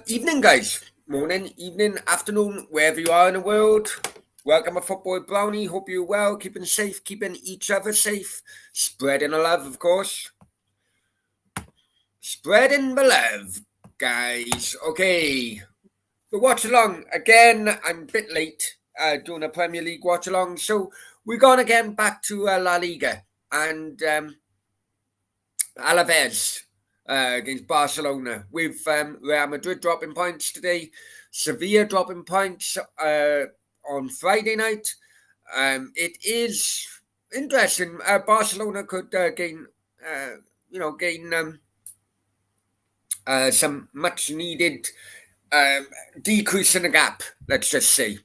Evening, guys. Morning, evening, afternoon, wherever you are in the world. Welcome to Football Brownie. Hope you're well, keeping safe, keeping each other safe, spreading the love, of course. Spreading the love, guys. Okay, the watch along again. I'm a bit late doing a Premier League watch along, so we're going again back to La Liga and Alaves against Barcelona with Real Madrid dropping points today, Sevilla dropping points on Friday night. It is interesting. Barcelona could gain some much needed um, decrease in the gap. Let's just say.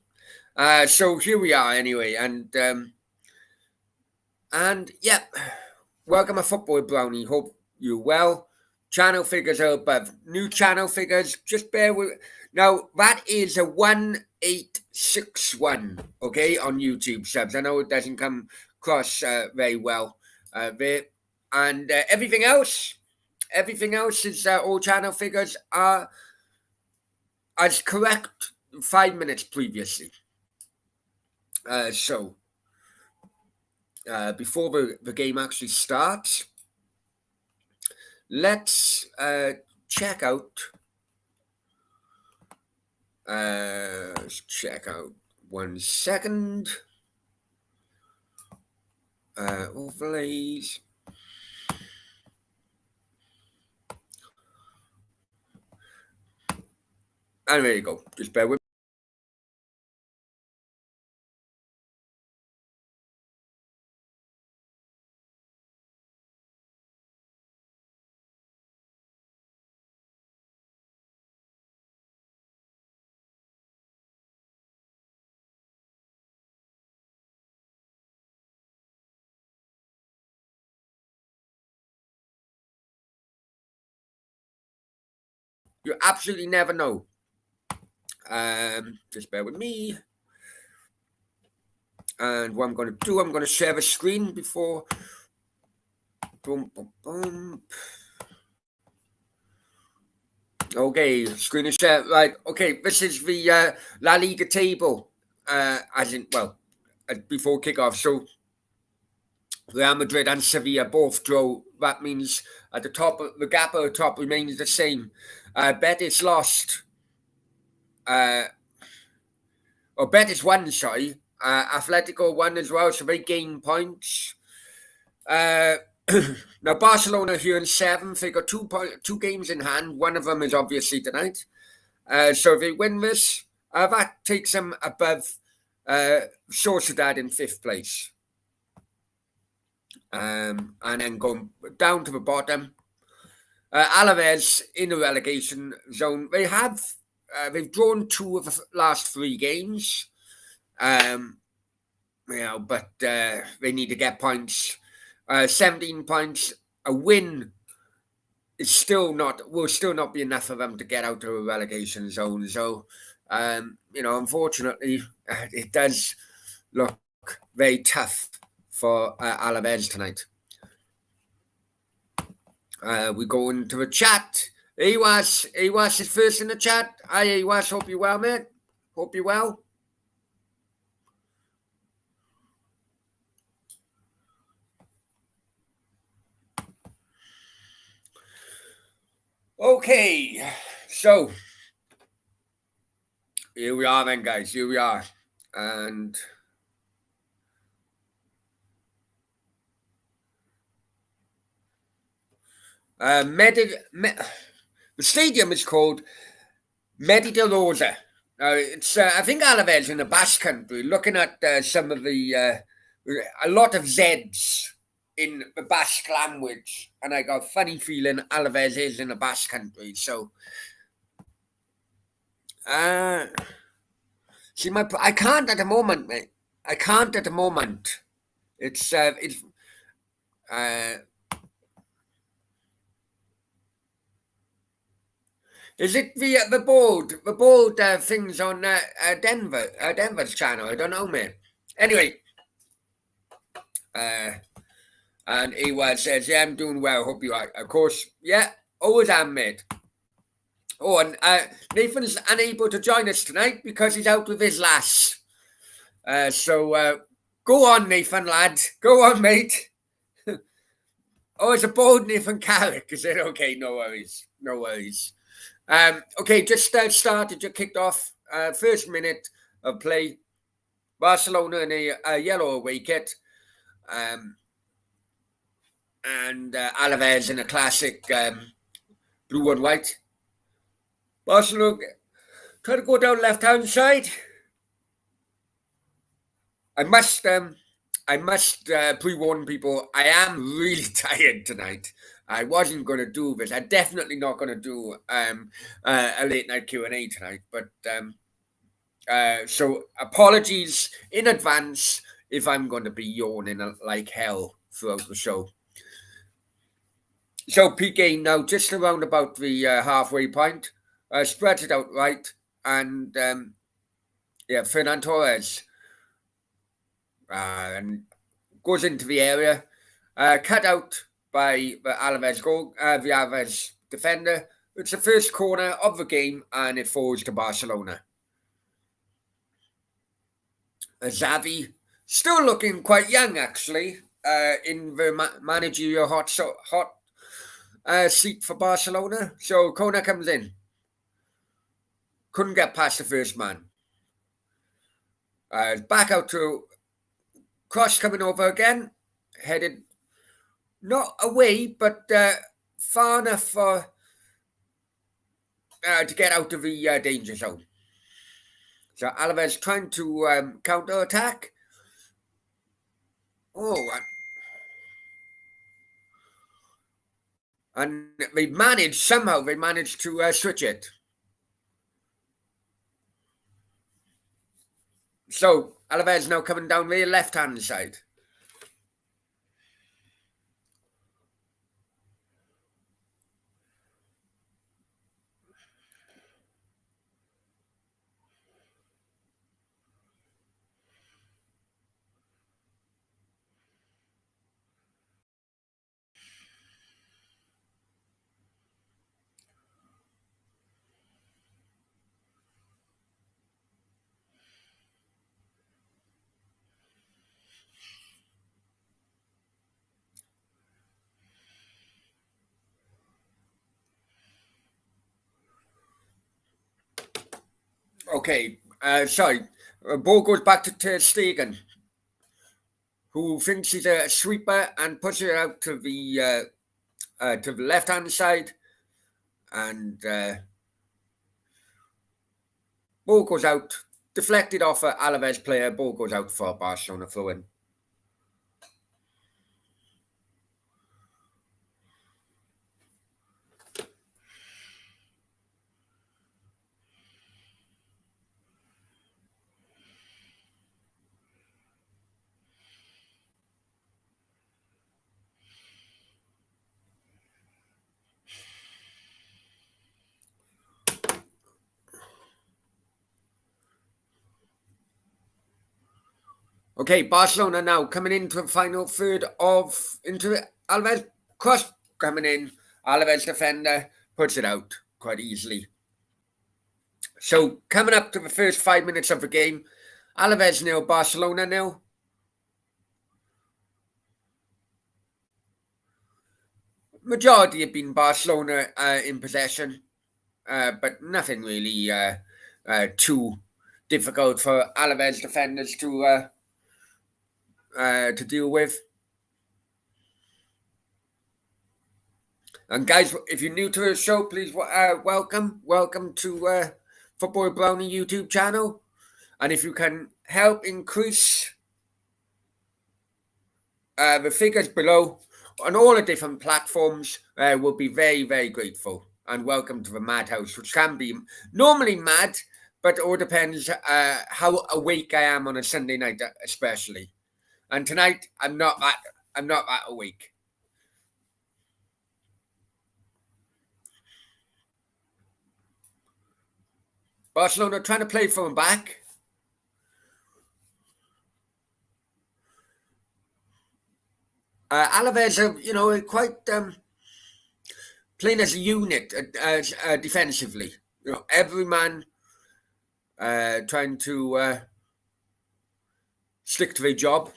So here we are anyway, and yeah, welcome to Football Brownie. Hope you're well. Channel figures are above. New channel figures, just bear with. Now, that is a 1861, okay, on YouTube subs. I know it doesn't come across very well there. And everything else is all channel figures are as correct 5 minutes previously. So, before the game actually starts, let's check out. Let's check out 1 second. Overlays. And there you go. Just bear with me. You absolutely never know. Just bear with me. And what I'm going to do, I'm going to share the screen before. Boom, boom, boom. Okay, screen is share. Right. Okay, this is the La Liga table. Before kickoff. So Real Madrid and Sevilla both draw. That means at the top, the gap at the top remains the same. Betis lost. Betis won, sorry. Atletico won as well, so they gain points. Now Barcelona here in seventh. They got two games in hand. One of them is obviously tonight. So if they win this, that takes them above Sociedad in fifth place. And then going down to the bottom, Alaves in the relegation zone. They've drawn two of the last three games. But they need to get points. 17 points. A win will still not be enough for them to get out of a relegation zone. So, unfortunately, it does look very tough for Alaves tonight. We go into the chat. Awas is first in the chat. Hi, Awas. Hope you're well, mate. Hope you're well. Okay, so here we are then, guys. Here we are. And the stadium is called Medi de Rosa. It's I think Alaves in the Basque Country. Looking at some of the a lot of Z's in the Basque language, and I got a funny feeling Alaves is in the Basque Country. So, see, I can't at the moment, mate. I can't at the moment. It's uh, Is it the bold things on Denver's channel? I don't know, mate. Anyway, and Ewa says, "Yeah, I'm doing well. Hope you are." Of course, yeah, always am, mate. Oh, and Nathan's unable to join us tonight because he's out with his lass. So go on, Nathan, lad. Go on, mate. Oh, it's a bold Nathan Carrick, is it? Okay, no worries. No worries. Okay, just started, just kicked off. First minute of play. Barcelona in a yellow away kit. And Alaves in a classic blue and white. Barcelona try to go down left hand side. I must pre-warn people. I am really tired tonight. I wasn't going to do this. I'm definitely not going to do a late night Q&A tonight. But so apologies in advance if I'm going to be yawning like hell throughout the show. So PK now just around about the halfway point, spreads it out right, and yeah, Fernan Torres and goes into the area, cut out by the Alaves goal, the Alaves defender. It's the first corner of the game, and it falls to Barcelona. Xavi still looking quite young, actually, in the managerial hot seat for Barcelona. So Kona comes in. Couldn't get past the first man. Back out to Cross coming over again. Headed not away, but far enough for to get out of the danger zone. So Alaves trying to counter attack. Oh, and they managed to switch it. So Alaves now coming down the left hand side. Okay, sorry. Ball goes back to Ter Stegen, who thinks he's a sweeper and puts it out to the left hand side, and ball goes out, deflected off an Alaves player. Ball goes out for Barcelona throw in. Okay, Barcelona now coming into the final third into Alaves. Cross coming in. Alaves defender puts it out quite easily. So coming up to the first 5 minutes of the game, Alaves nil, Barcelona nil. Majority have been Barcelona in possession, but nothing really too difficult for Alaves defenders to deal with. And guys, if you're new to the show, please welcome to Football Brownie YouTube channel. And if you can help increase the figures below on all the different platforms, we'll be very, very grateful. And welcome to the Madhouse, which can be normally mad, but it all depends how awake I am on a Sunday night, especially. And tonight, I'm not that awake. Barcelona trying to play from back. Alaves are, quite playing as a unit defensively. Every man trying to stick to their job.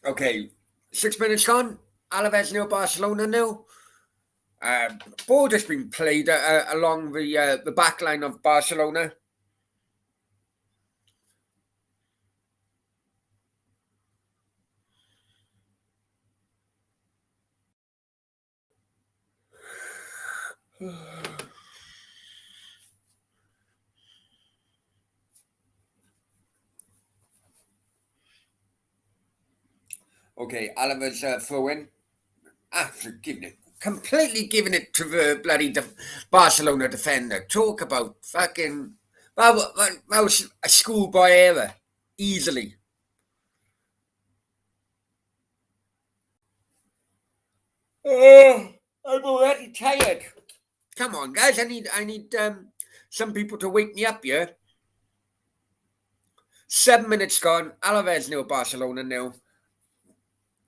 Okay, 6 minutes gone. Alaves nil, Barcelona nil. Ball just been played along the back line of Barcelona. Okay, Alaves throw in. After completely giving it to the bloody Barcelona defender. Talk about fucking. That was a schoolboy error. Easily. Oh, I'm already tired. Come on, guys. I need some people to wake me up here. 7 minutes gone. Alaves nil, Barcelona nil.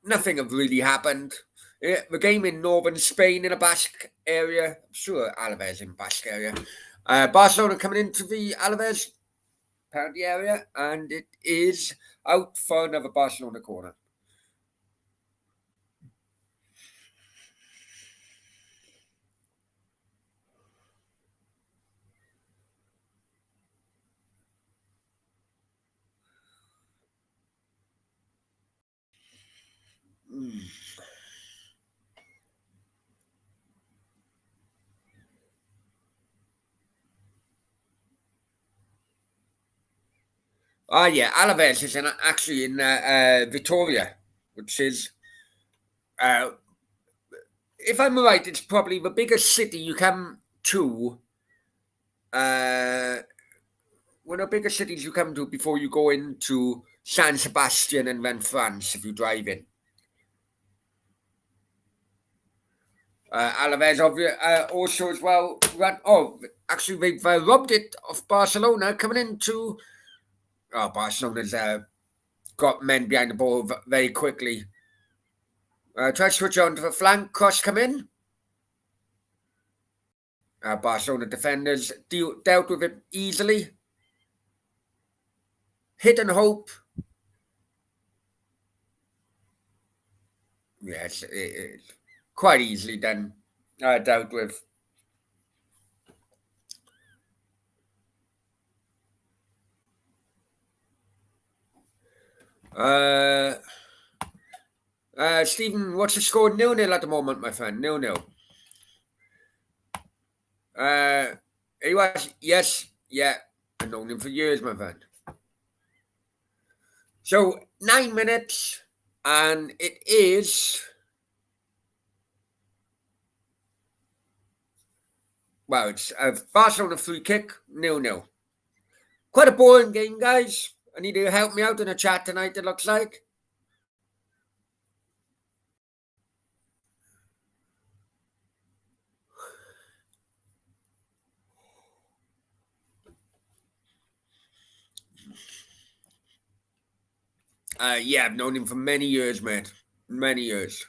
Nothing have really happened. The game in northern Spain in a Basque area. I'm sure Alaves in Basque area. Barcelona coming into the Alaves penalty area, and it is out for another Barcelona corner. Mm. Oh yeah, Alaves is actually in Vitoria, which is, uh, if I'm right, it's probably the biggest city you come to. One of the biggest cities you come to before you go into San Sebastian and then France if you drive in. Alaves also as well run. Oh, actually they've robbed it of Barcelona coming into. Oh, Barcelona's got men behind the ball very quickly. Try to switch on to the flank. Cross come in. Barcelona defenders dealt with it easily. Hit and hope. Yes, it's quite easily done. Dealt with. Uh, Stephen, what's the score? 0-0 at the moment, my friend. 0-0. He was, yes, yeah. I've known him for years, my friend. So 9 minutes, and it is, well, it's a Barcelona free kick, 0-0. Quite a boring game, guys. I need you to help me out in the chat tonight, it looks like. Yeah, I've known him for many years, mate. Many years.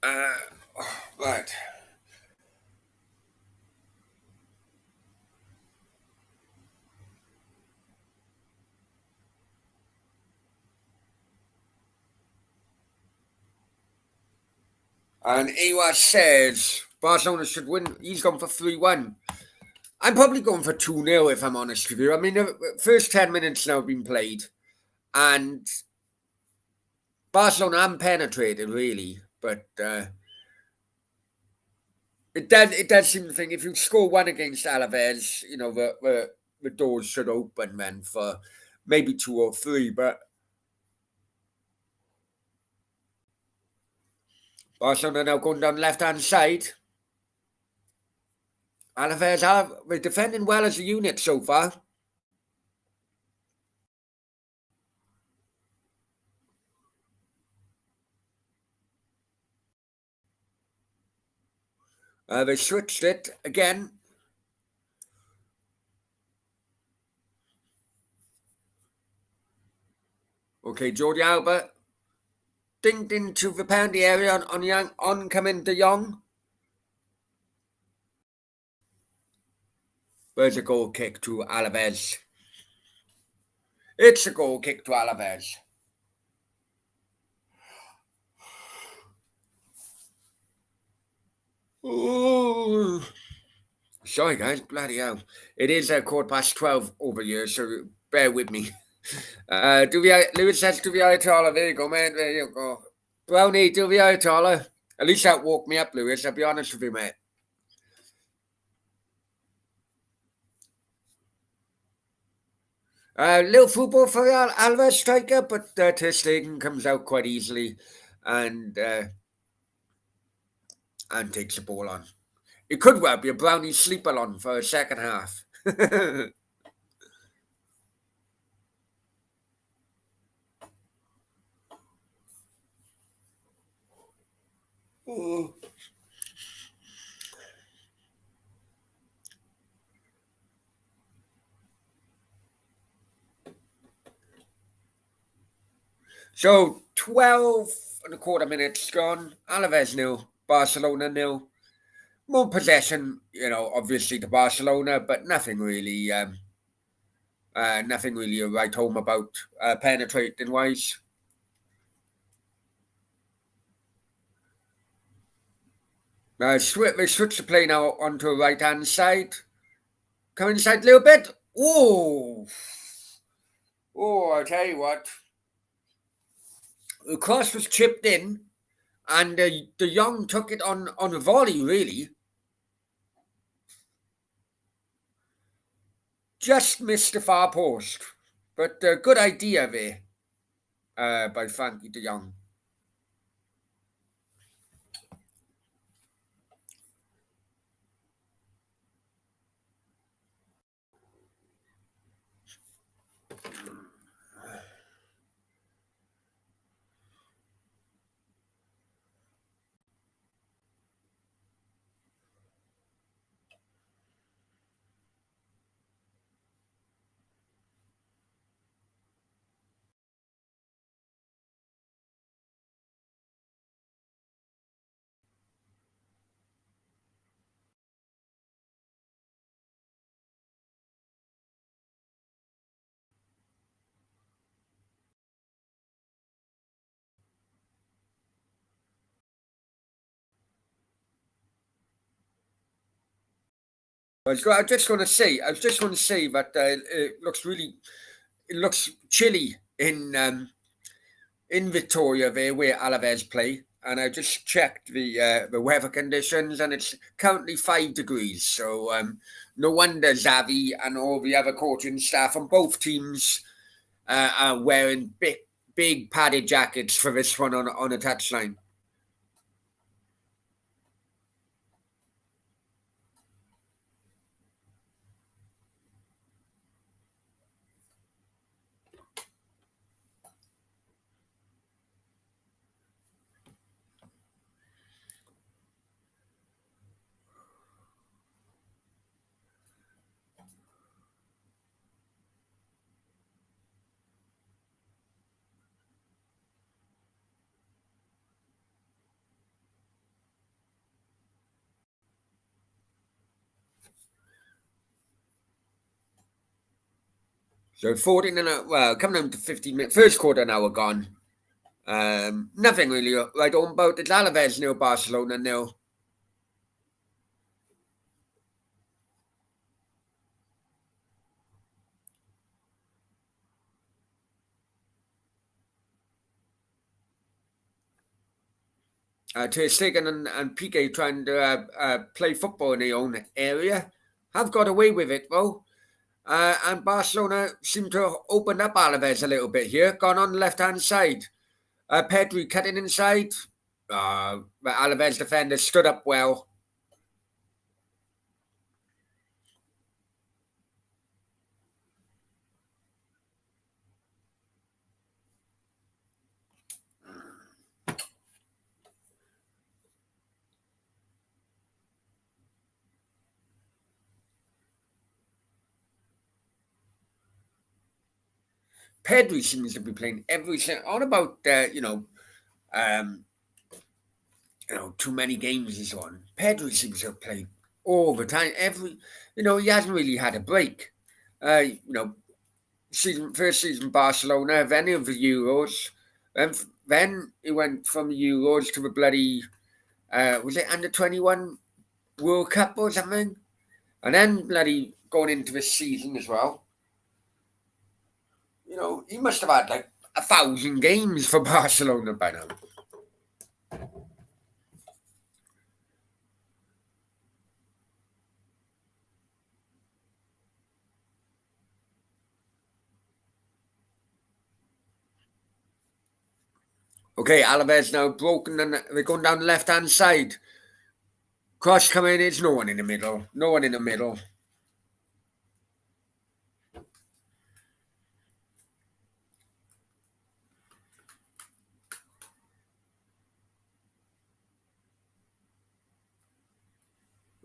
Uh, right. And Ewa says Barcelona should win. He's gone for 3-1. I'm probably going for 2-0 if I'm honest with you. I mean, the first 10 minutes now have been played, and Barcelona haven't penetrated really, but it does seem to think if you score one against Alaves, the doors should open then for maybe 2 or 3. But Barcelona now going down the left-hand side. Alaves are defending well as a unit so far. They switched it again. Okay, Jordi Alba dinged into the penalty area on Young, oncoming De Jong. There's a goal kick to Alaves. It's a goal kick to Alaves. Ooh. Sorry, guys. Bloody hell. It is 12:15 over here, so bear with me. Lewis says to the Ayatollah. There you go, man. There you go. Brownie, to the Ayatollah. At least that woke me up, Lewis. I'll be honest with you, mate. Little football for Alves striker, but Ter Stegen comes out quite easily and takes the ball on. It could well be a Brownie sleeper on for a second half. So 12 and a quarter minutes gone. Alaves nil, Barcelona nil. More possession, obviously to Barcelona, but nothing really to write home about penetrating wise. They switch the play now onto the right hand side. Come inside a little bit. Oh, I tell you what. The cross was chipped in, and De Jong took it on a volley, really. Just missed the far post. But good idea there by Frankie De Jong. I was just going to say that it looks chilly in Victoria there where Alaves play, and I just checked the weather conditions, and it's currently 5 degrees. So no wonder Xavi and all the other coaching staff on both teams are wearing big padded jackets for this one on a touchline. So 14 and coming down to 15 minutes. First quarter now gone. Nothing really right on about it. Alaves nil, Barcelona nil. Ter Stegen and Piqué trying to play football in their own area. Have got away with it though. And Barcelona seem to have opened up Alaves a little bit here, gone on the left-hand side. Pedri cutting inside. The Alaves defender stood up well. Pedri seems to be playing everything on about um, too many games he's on. Pedri seems to play all the time. He hasn't really had a break. First season Barcelona, then of the Euros, then he went from the Euros to the bloody was it under 21 World Cup or something, and then bloody going into the season as well. He must have had like 1,000 games for Barcelona by now. Okay, Alaves now broken and they're going down the left hand side. Cross coming, it's no one in the middle. No one in the middle.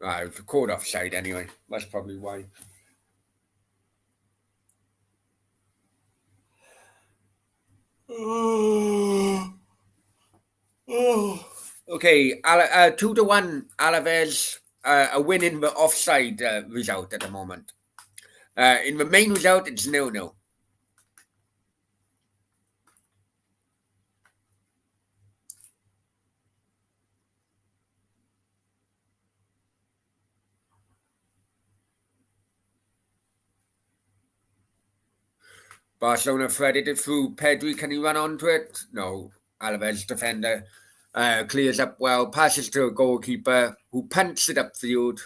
Right, caught offside anyway. That's probably why. Okay, 2-1 Alaves are winning the offside result at the moment. In the main result, it's 0-0. Barcelona threaded it through. Pedri, can he run onto it? No. Alaves defender clears up well, passes to a goalkeeper who punts it upfield.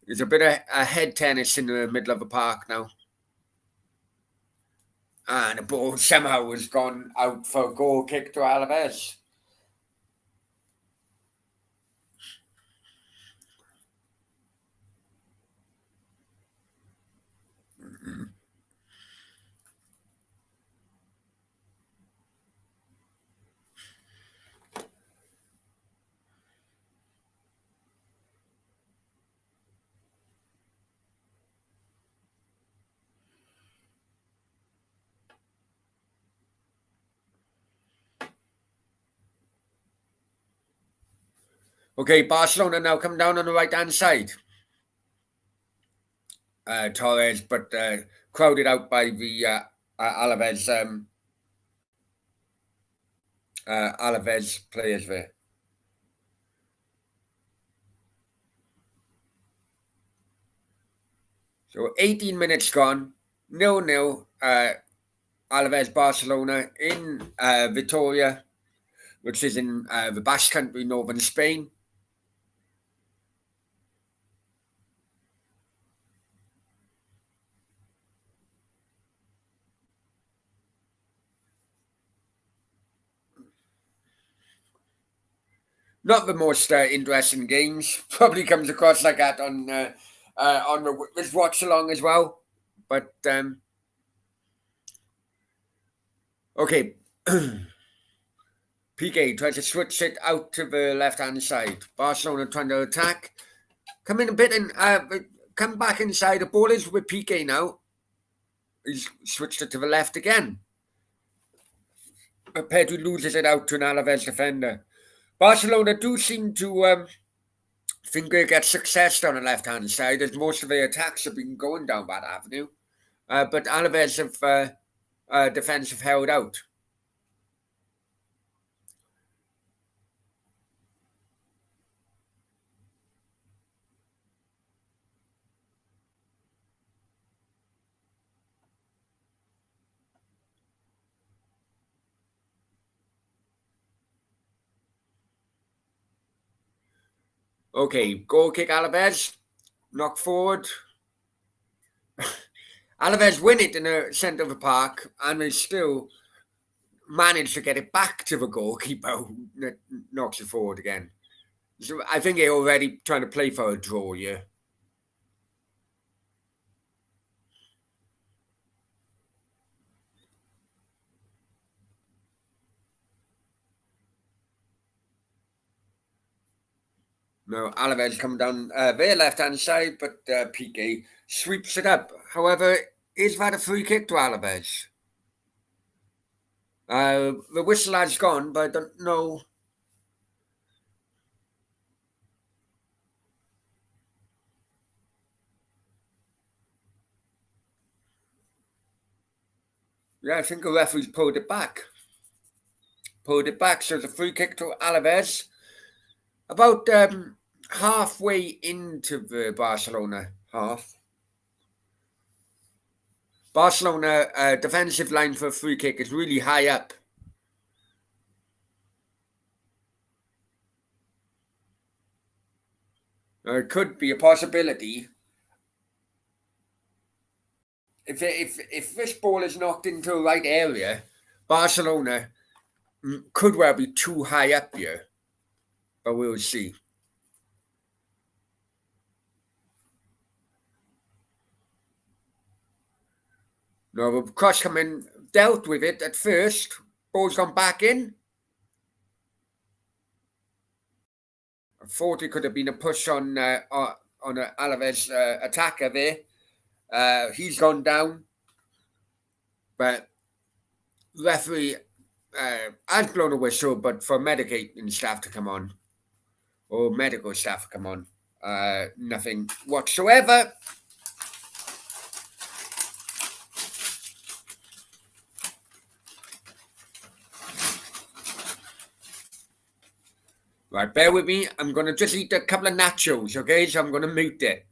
There's a bit of a head tennis in the middle of the park now. And the ball somehow has gone out for a goal kick to Alaves. Okay, Barcelona now come down on the right hand side. Torres, but crowded out by the Alaves players there. So 18 minutes gone, 0-0. Alaves Barcelona in Vitoria, which is in the Basque Country, northern Spain. Not the most interesting games. Probably comes across like that on this watch along as well. But okay, PK tries to switch it out to the left hand side. Barcelona trying to attack. Come in a bit and come back inside. The ball is with PK now. He's switched it to the left again. But Pedri loses it out to an Alaves defender. Barcelona do seem to think they get success down the left hand side as most of their attacks have been going down that avenue. But Alaves have defence have held out. Okay, goal kick Alaves. Knock forward. Alaves win it in the centre of the park, and they still manage to get it back to the goalkeeper who knocks it forward again. So I think they're already trying to play for a draw, yeah. No, Alaves come down their left-hand side, but Piqué sweeps it up. However, is that a free kick to Alaves? The whistle has gone, but I don't know. Yeah, I think the referee's pulled it back. Pulled it back, so it's a free kick to Alaves. About halfway into the Barcelona half. Barcelona defensive line for a free kick is really high up. It could be a possibility. If this ball is knocked into the right area, Barcelona could well be too high up here, but we'll see. No, the cross coming dealt with it at first. Ball's gone back in. I thought it could have been a push on a Alaves attacker there. He's gone down, but referee has blown a whistle, but for medicating staff to come on or medical staff to come on, nothing whatsoever. Right, bear with me. I'm going to just eat a couple of nachos, okay? So I'm going to mute it.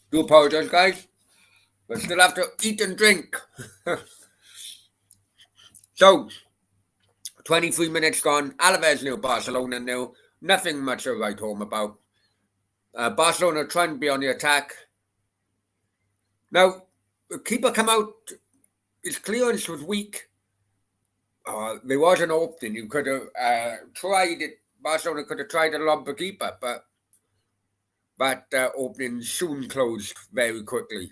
Do apologize, guys. But still have to eat and drink. So, 23 minutes gone. Alaves nil, Barcelona nil. Nothing much to write home about. Barcelona trying to be on the attack. Now, the keeper come out. His clearance was weak. There was an opening. You could have tried it. Barcelona could have tried to lob the keeper, but that opening soon closed very quickly.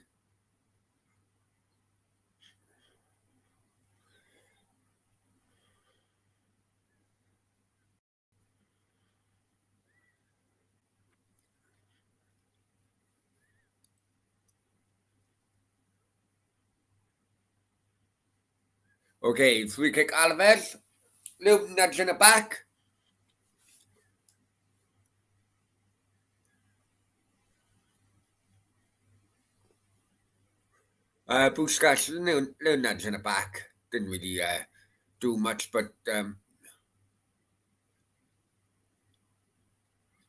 Okay, free kick Alaves. Little nudge in the back. Busquets, little nudge in the back. Didn't really do much, but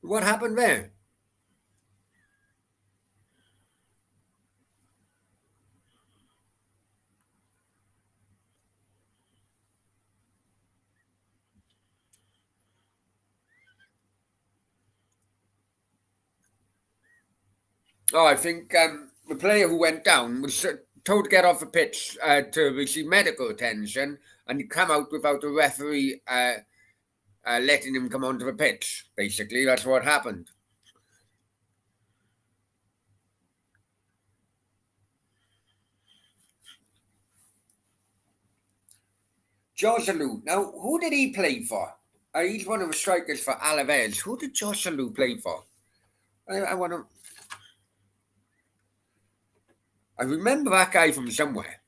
what happened there? Oh, I think the player who went down was told to get off the pitch to receive medical attention, and he come out without the referee letting him come onto the pitch. Basically, that's what happened. Joselu. Now, who did he play for? He's one of the strikers for Alaves. Who did Joselu play for? I want to. I remember that guy from somewhere.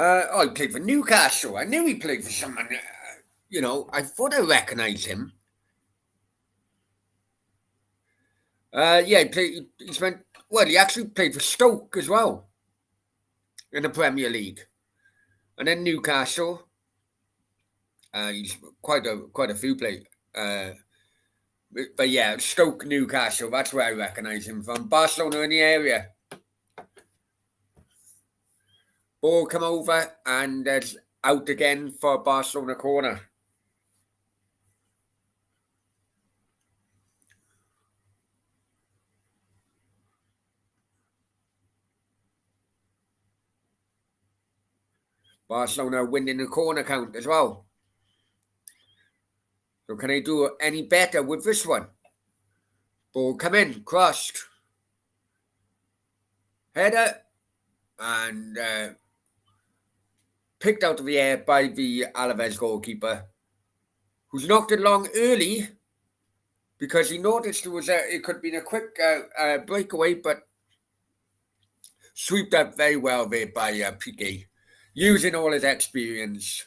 Oh, he played for Newcastle. I knew he played for someone. I thought I recognised him. Yeah, he played. He spent. Well, he actually played for Stoke as well in the Premier League, and then Newcastle. He's quite a few play. Uh, but yeah, Stoke, Newcastle. That's where I recognise him from. Barcelona in the area. Ball come over and out again for Barcelona corner. Barcelona winning the corner count as well. So can they do any better with this one? Ball come in, crossed. Header and picked out of the air by the Alaves goalkeeper, who's knocked it long early because he noticed it could have been a quick breakaway, but swept up very well there by Piqué, using all his experience.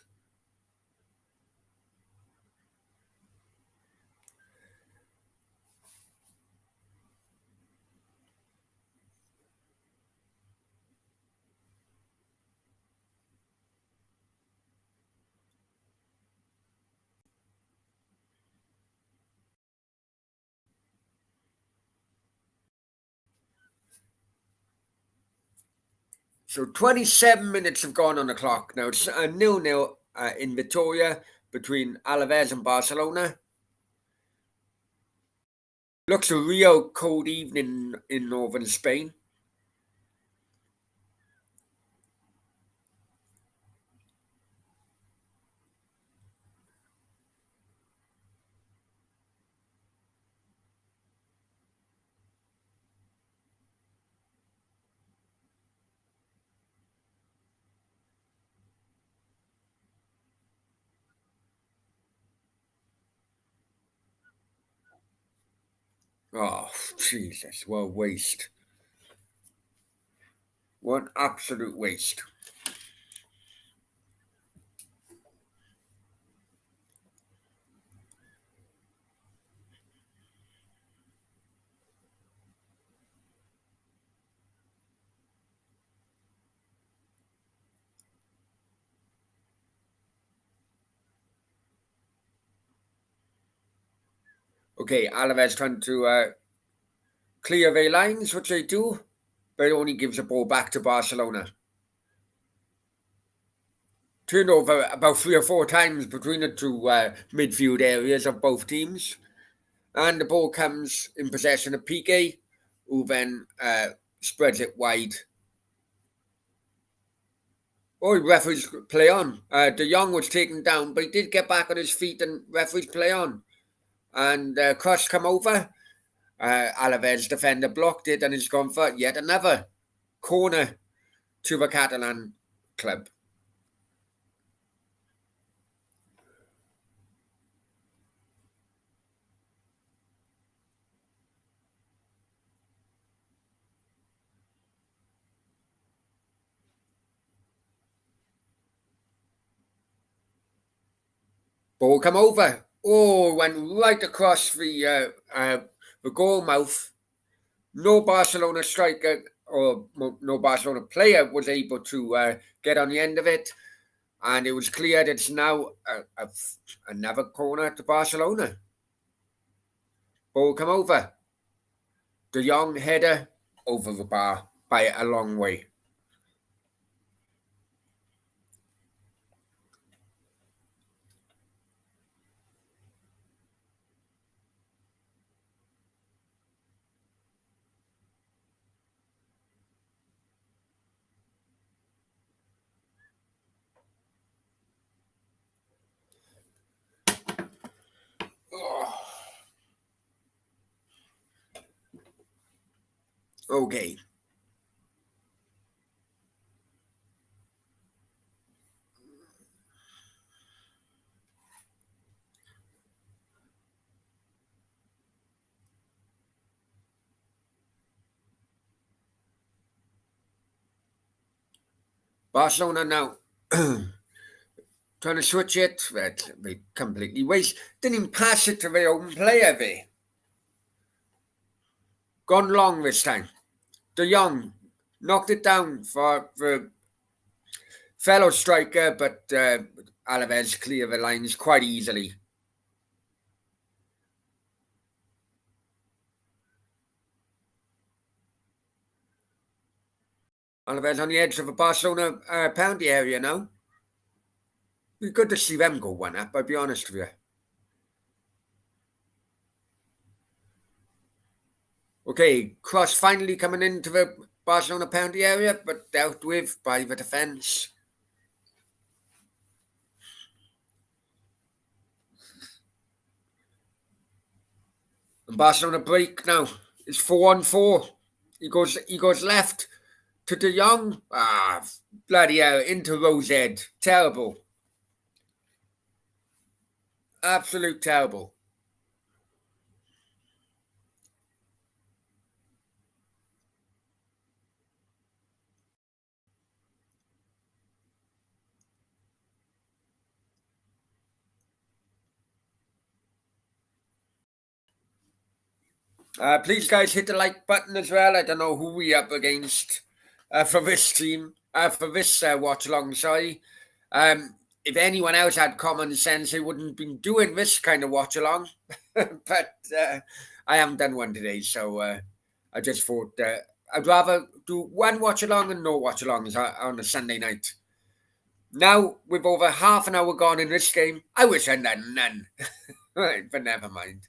So 27 minutes have gone on the clock. Now it's a 0-0 in Vitoria between Alaves and Barcelona. Looks a real cold evening in northern Spain. Oh, Jesus, what a waste. What absolute waste. Okay, Alaves trying to clear their lines, which they do, but it only gives the ball back to Barcelona. Turned over about 3 or 4 times between the two midfield areas of both teams. And the ball comes in possession of Piqué, who then spreads it wide. Oh, referees play on. De Jong was taken down, but he did get back on his feet and referees play on. And cross come over. Alaves defender blocked it and it's gone for yet another corner to the Catalan club. Ball come over. Oh, went right across the goal mouth. No Barcelona striker or no Barcelona player was able to get on the end of it. And it was cleared. It's now another corner to Barcelona. Ball come over. De Jong header over the bar by a long way. Okay. Barcelona now Trying to switch it, they completely waste. Didn't even pass it to the open player there. Gone long this time. De Jong knocked it down for the fellow striker, but Alaves clear the lines quite easily. Alaves on the edge of the Barcelona penalty area now. It'd be good to see them go one up, I'll be honest with you. Okay, cross finally coming into the Barcelona penalty area, but dealt with by the defence. And Barcelona break now. It's 4-on-4. He goes left to De Jong. Bloody hell, into Rosehead. Terrible. Absolute terrible. Please, guys, hit the like button as well. I don't know who we up against for this team, for this watch along. Sorry. If anyone else had common sense, they wouldn't have been doing this kind of watch along. But I haven't done one today, so I just thought I'd rather do one watch along and no watch alongs on a Sunday night. Now, with over half an hour gone in this game, I wish I'd done none. Right, but never mind.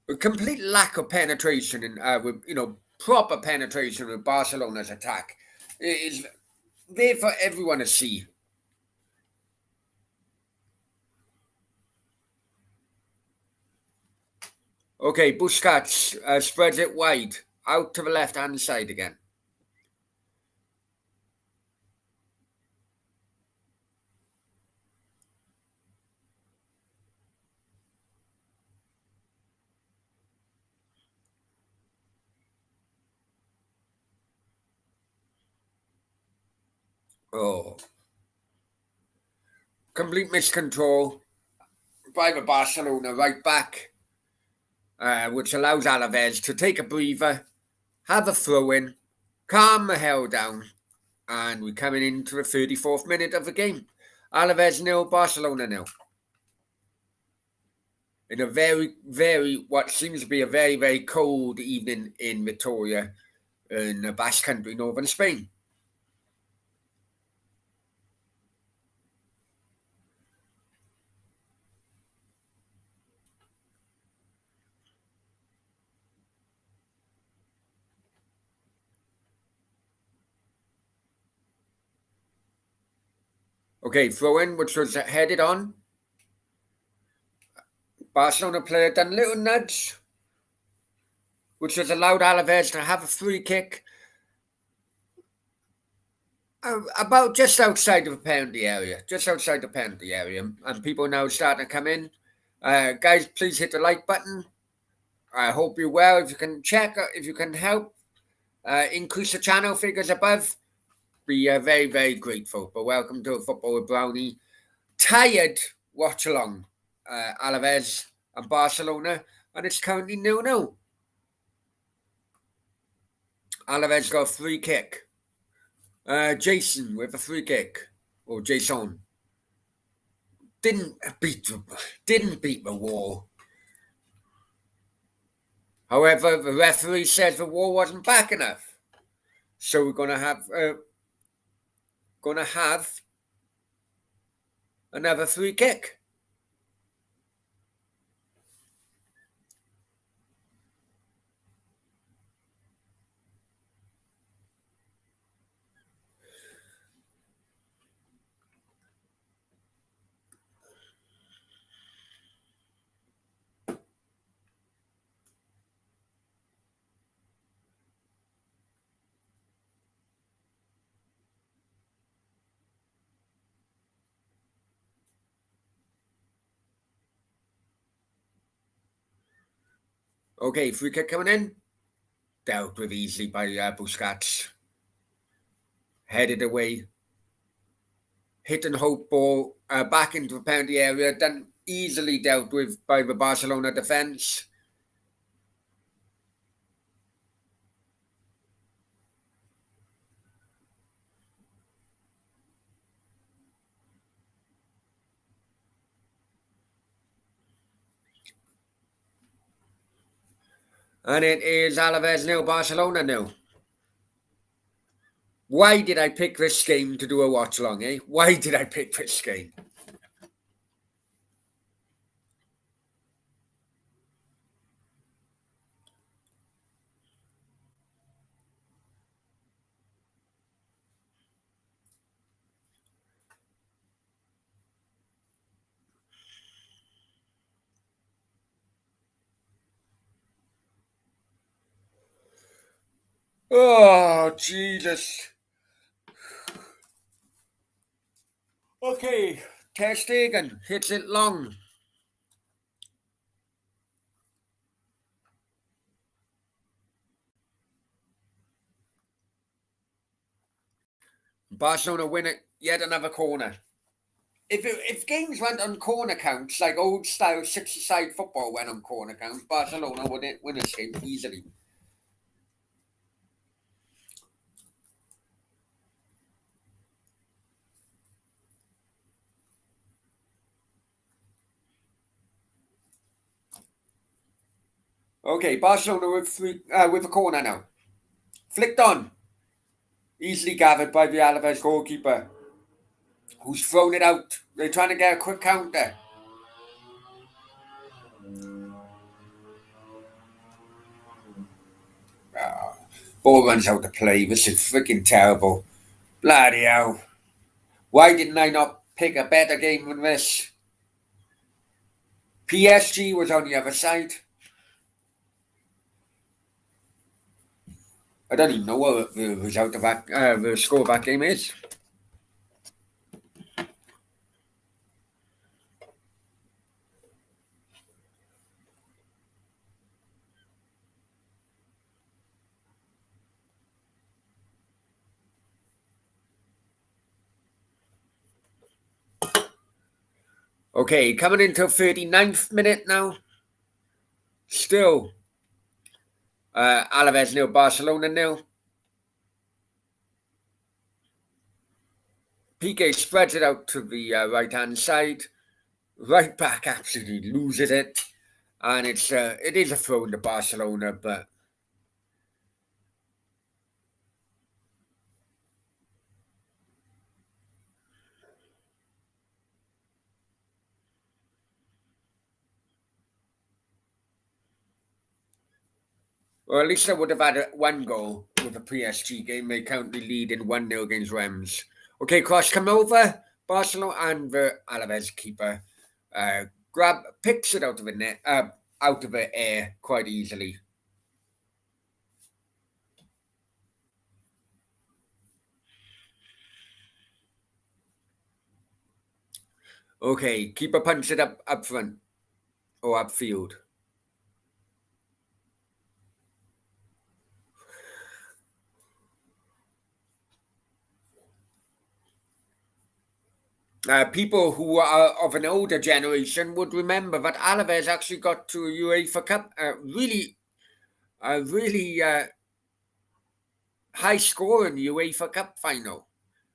A complete lack of penetration in with proper penetration with Barcelona's attack is there for everyone to see. Okay, Busquets spreads it wide out to the left hand side again. Oh, complete miscontrol by the Barcelona right back, which allows Alaves to take a breather, have a throw in, calm the hell down, and we're coming into the 34th minute of the game. Alaves nil, Barcelona nil. In a very, very, what seems to be a very, very cold evening in Vitoria, in the Basque Country, northern Spain. Okay, throw in, which was headed on. Barcelona player done a little nudge, which has allowed Alaves to have a free kick about just outside of the penalty area, and people now starting to come in. Guys, please hit the like button. I hope you're well. If you can check, if you can help increase the channel figures above, be very, very grateful. But welcome to Football with Brownie. Tired watch along, Alaves and Barcelona, and it's currently 0-0. Alaves got a free kick. Jason with a free kick, or Jason didn't beat the wall. However, the referee says the wall wasn't back enough, so we're gonna have Another free kick. Okay, free kick coming in. Dealt with easily by Busquets. Headed away. Hit and hope ball back into the penalty area. Then easily dealt with by the Barcelona defence. And it is Alaves nil, Barcelona nil. Why did I pick this game to do a watch along, eh? Why did I pick this game? Oh, Jesus. Okay, Ter Stegen hits it long. Barcelona win it, yet another corner. If games went on corner counts, like old style 60-side football went on corner counts, Barcelona would win this game easily. Okay, Barcelona with a corner now. Flicked on. Easily gathered by the Alaves goalkeeper, who's thrown it out. They're trying to get a quick counter. Ah, ball runs out of play. This is freaking terrible. Bloody hell. Why didn't I not pick a better game than this? PSG was on the other side. I don't even know what the result of that, the score of that game is. Okay, coming into 39th minute now. Still, Alaves nil, Barcelona nil. PK spreads it out to the right-hand side. Right back absolutely loses it. And it is a throw into Barcelona, but or at least I would have had one goal with the PSG game. They currently lead in 1-0 against Rams. Okay, cross come over. Barcelona and the Alaves keeper picks it out of the net, out of the air quite easily. Okay, keeper punches it up front or upfield. People who are of an older generation would remember that Alaves actually got to a UEFA Cup, really high score in the UEFA Cup final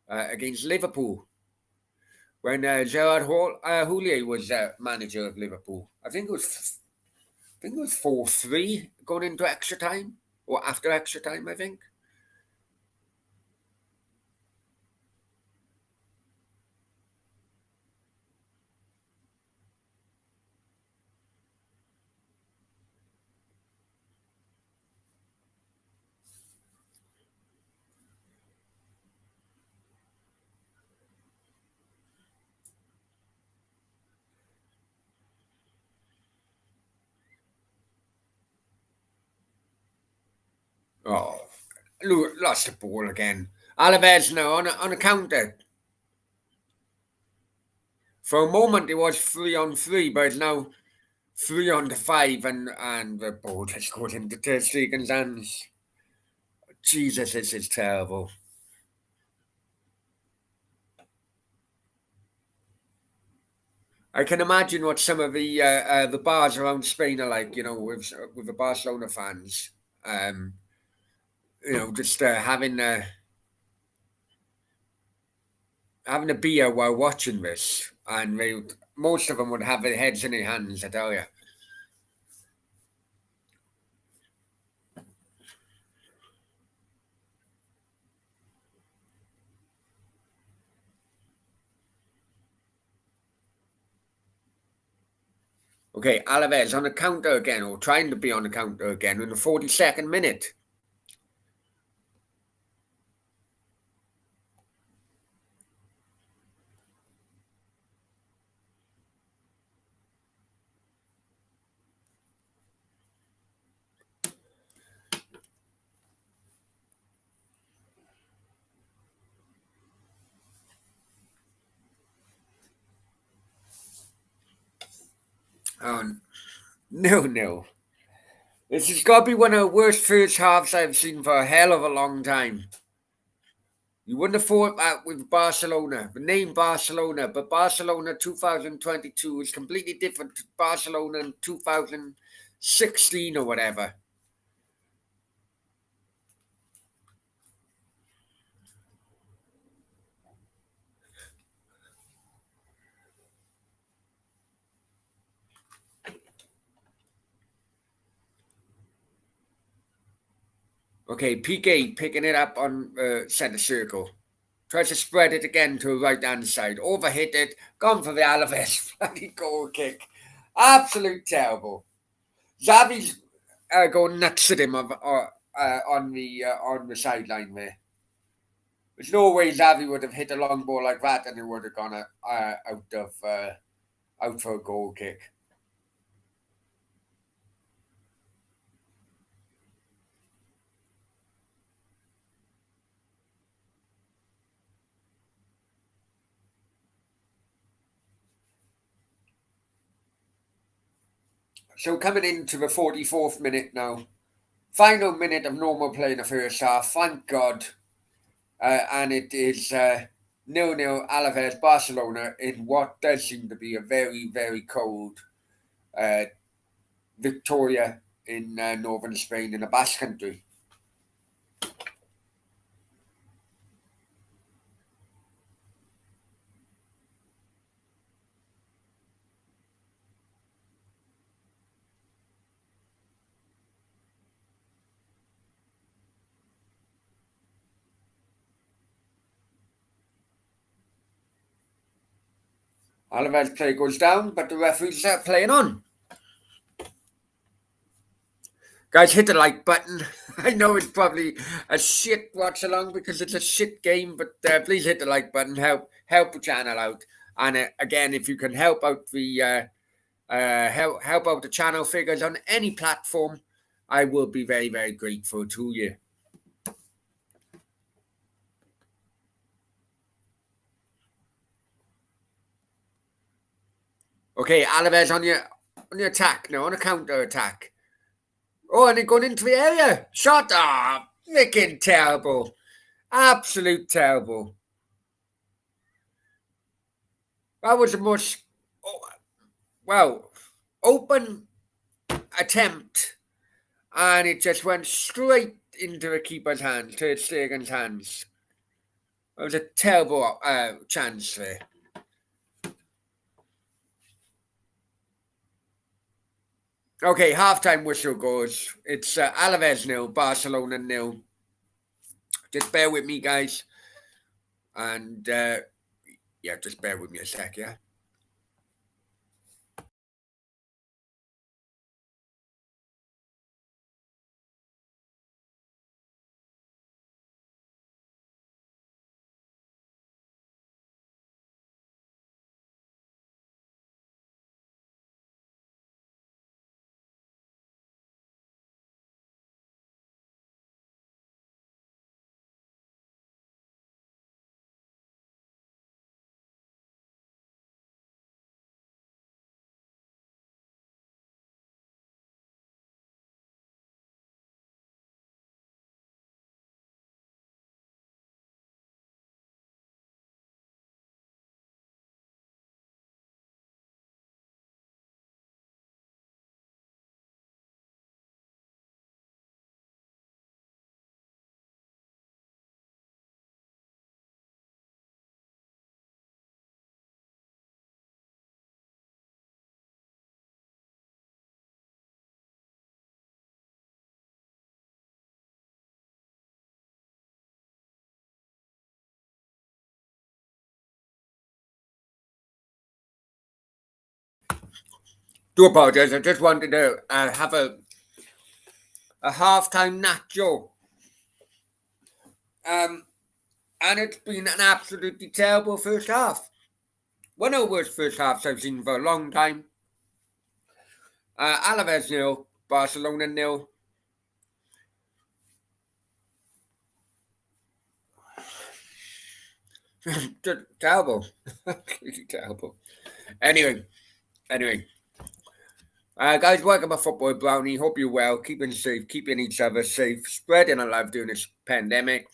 against Liverpool when Houllier was manager of Liverpool. I think it was 4-3 going into extra time or after extra time. I think. Oh, lost the ball again. Alaves now on a counter. For a moment, it was 3-on-3, but it's now 3-on-5, and the ball just goes into Ter Stegen's hands. Jesus, this is terrible. I can imagine what some of the bars around Spain are like, with the Barcelona fans. Um, just having a beer while watching this, and most of them would have their heads in their hands. I tell you. Okay, Alaves on the counter again, or trying to be on the counter again in the 42nd minute. Oh, no, no. This has got to be one of the worst first halves I've seen for a hell of a long time. You wouldn't have thought that with Barcelona, the name Barcelona, but Barcelona 2022 is completely different to Barcelona in 2016 or whatever. Okay, PK picking it up on centre circle. Tries to spread it again to the right hand side. Overhit it. Gone for the Alaves. Bloody goal kick. Absolute terrible. Xavi's going nuts at him on the sideline there. There's no way Xavi would have hit a long ball like that and it would have gone out for a goal kick. So coming into the 44th minute now. Final minute of normal play in the first half. Thank God. And it is 0-0 Alaves Barcelona in what does seem to be a very, very cold uh, Victoria in northern Spain in the Basque Country. Alaves play goes down, but the referees are playing on. Guys, hit the like button. I know it's probably a shit watch along because it's a shit game, but please hit the like button. Help the channel out. And again, if you can help out help out the channel figures on any platform, I will be very, very grateful to you. Okay, Alaves on your attack now, on a counter attack. Oh, and they're going into the area. Shot! Ah, freaking terrible. Absolute terrible. That was the most, well, open attempt, and it just went straight into the keeper's hands, to Stegen's hands. It was a terrible chance there. Okay, halftime whistle goes. It's Alaves nil, Barcelona nil. Just bear with me, guys. And yeah, just bear with me a sec, yeah? Do apologise. I just wanted to have a half-time nacho. And it's been an absolutely terrible first half. One of the worst first halves I've seen for a long time. Alaves nil, Barcelona nil. Just terrible. Absolutely terrible. Anyway. Guys, welcome to Football Brownie. Hope you're well, keeping safe, keeping each other safe, spreading our love during this pandemic.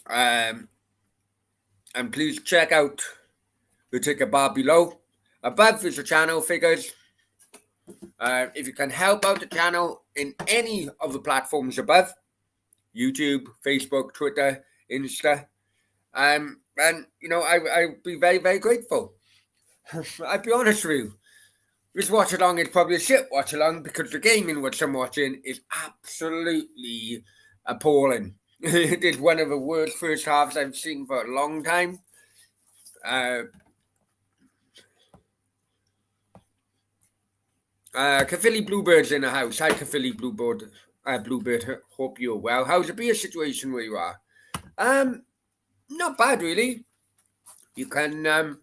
And please check out the ticket bar below. Above is the channel figures. If you can help out the channel in any of the platforms above, YouTube, Facebook, Twitter, Insta, and I'd be very, very grateful. I'd be honest with you. This watch along is probably a shit watch along because the gaming which I'm watching is absolutely appalling. It is one of the worst first halves I've seen for a long time. Caerphilly Bluebird's in the house. Hi, Caerphilly Bluebird. Bluebird, hope you're well. How's the beer situation where you are? Not bad, really. You can,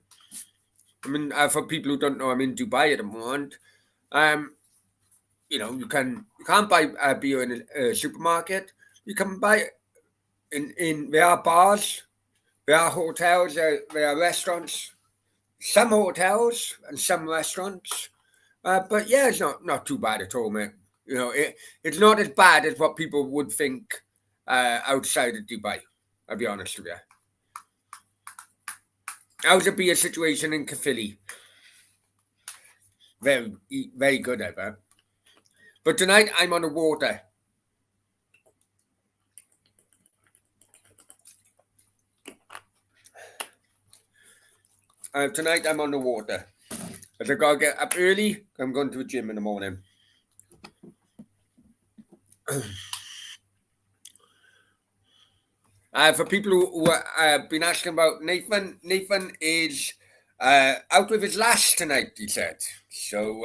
for people who don't know, I'm in Dubai at the moment. You can't buy beer in a supermarket. You can buy there are bars, there are hotels, there are restaurants. Some hotels and some restaurants. But yeah, it's not too bad at all, mate. It's not as bad as what people would think outside of Dubai. I'll be honest with you. How's the beer situation in Caerphilly? Very, very good, I bet. But tonight I'm on the water. Tonight I'm on the water. As I gotta get up early, I'm going to the gym in the morning. For people who have been asking about Nathan is out with his lash tonight, he said. So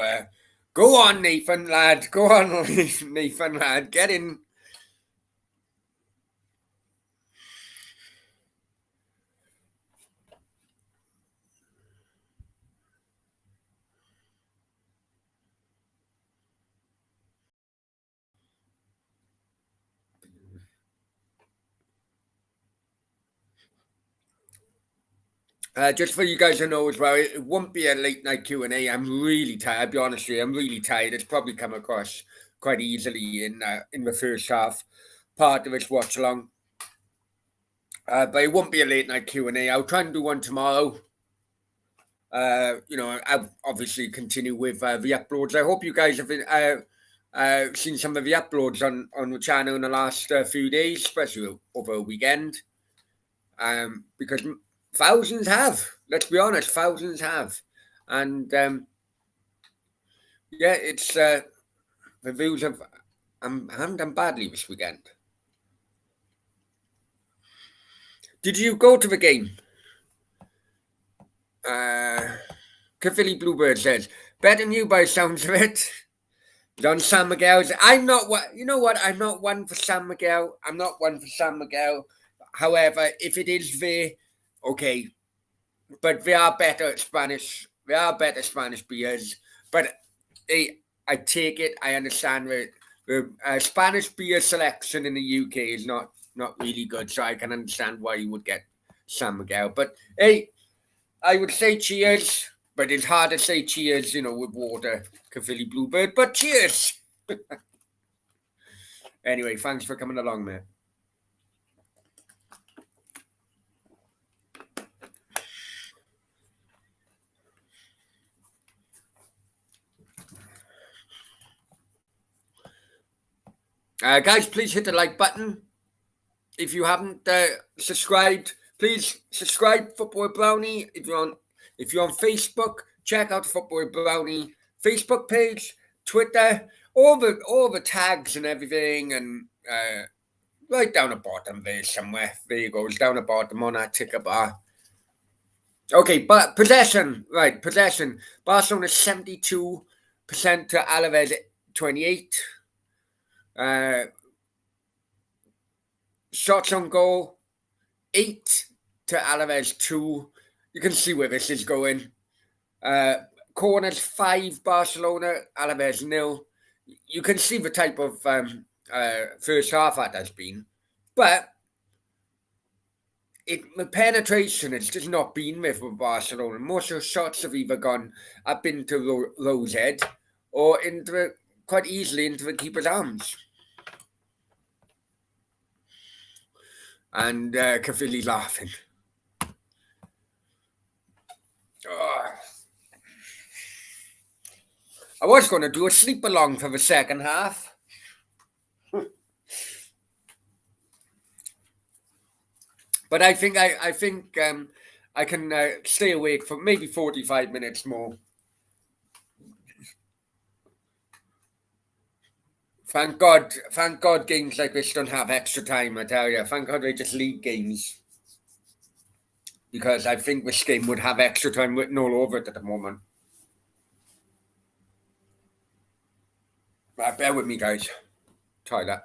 go on, Nathan, lad. Go on, Nathan, lad. Get in. Just for you guys to know as well, it won't be a late night Q&A. I'm really tired. I'll be honest with you, I'm really tired. It's probably come across quite easily in the first half part of its watch along. But it won't be a late night Q&A. I'll try and do one tomorrow. I'll obviously continue with the uploads. I hope you guys have seen some of the uploads on the channel in the last few days, especially over a weekend. Because thousands have. Let's be honest, thousands have. And it's the views have. I haven't done badly this weekend. Did you go to the game? Caerphilly Bluebird says, better than you by sounds of it. On San Miguel's. I'm not what you know what? I'm not one for San Miguel. I'm not one for San Miguel. However, if it is there, okay. But there are better Spanish beers. But I take it, I understand the Spanish beer selection in the UK is not really good, so I can understand why you would get San Miguel. But hey, I would say cheers, but it's hard to say cheers, with water, Caerphilly Bluebird, but cheers! Anyway, thanks for coming along, mate. Guys, please hit the like button. If you haven't subscribed, please subscribe Football Brownie. If you're on Facebook, check out Football Brownie Facebook page, Twitter, all the tags and everything, and right down the bottom there somewhere. There you go. It's down the bottom on our ticker bar. Okay, but possession, right? Possession. Barcelona 72% to Alaves 28. Uh, Shots on goal 8 to Alaves 2. You can see where this is going. Uh, Corners 5 Barcelona, Alaves nil. You can see the type of first half that has been, but the penetration has just not been with Barcelona. Most of the shots have either gone up into Rose head or quite easily into the keeper's arms. And Cafilli's laughing. Oh. I was going to do a sleep along for the second half. But I think I can stay awake for maybe 45 minutes more. Thank God games like this don't have extra time, I tell you. Thank God they just league games. Because I think this game would have extra time written all over it at the moment. Bear with me, guys. Try that.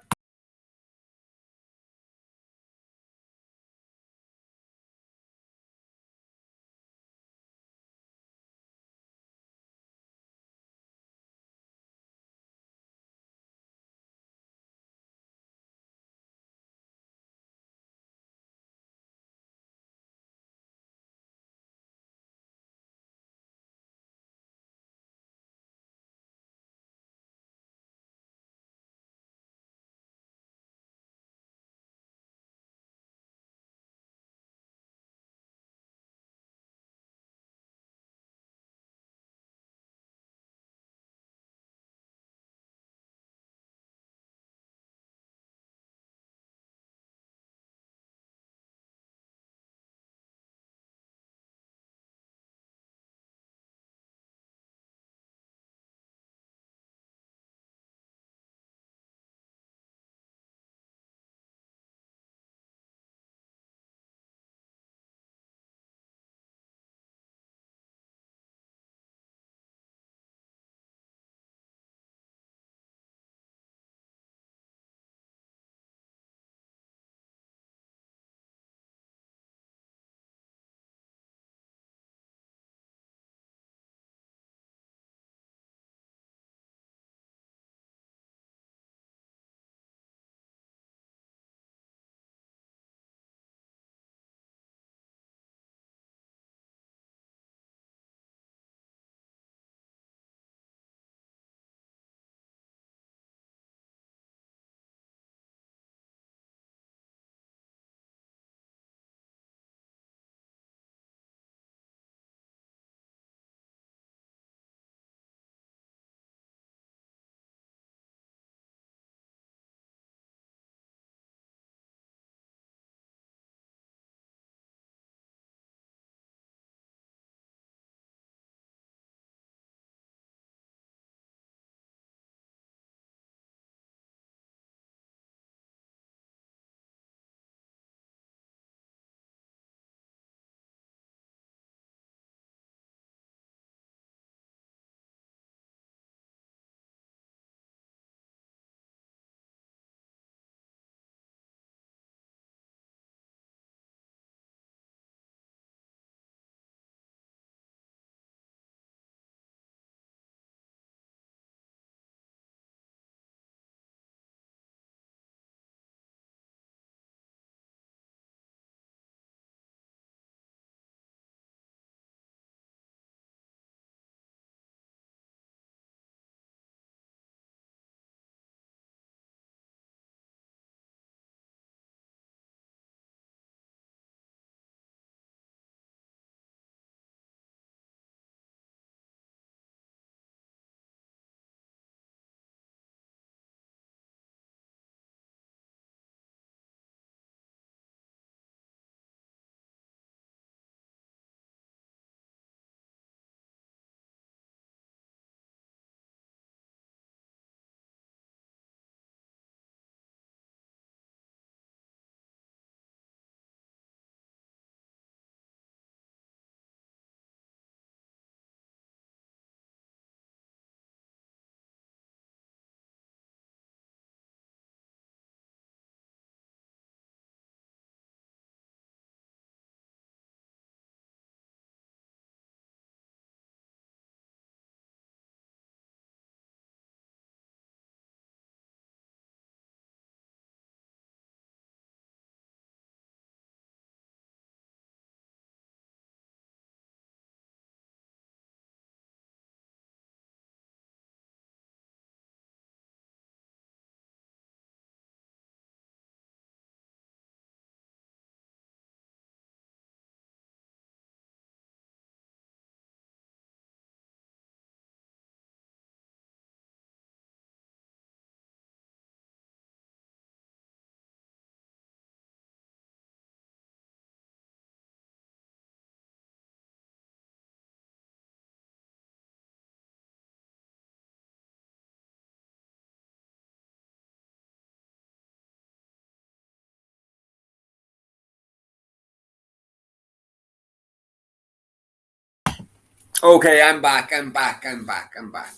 Okay, I'm back. I'm back. I'm back. I'm back.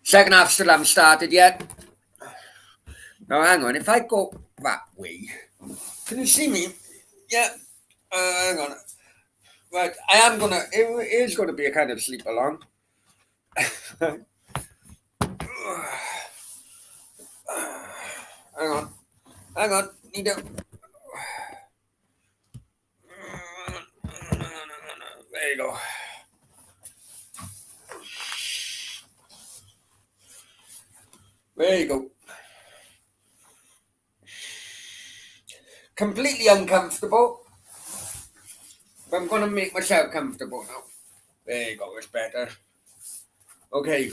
Second half still haven't started yet. Now, hang on. If I go that way, can you see me? Yeah. Hang on. Right. I am gonna. It is gonna be a kind of sleep along. Hang on. Hang on. Need to. There you go. There you go. Completely uncomfortable. But I'm gonna make myself comfortable now. There you go. It's better. Okay.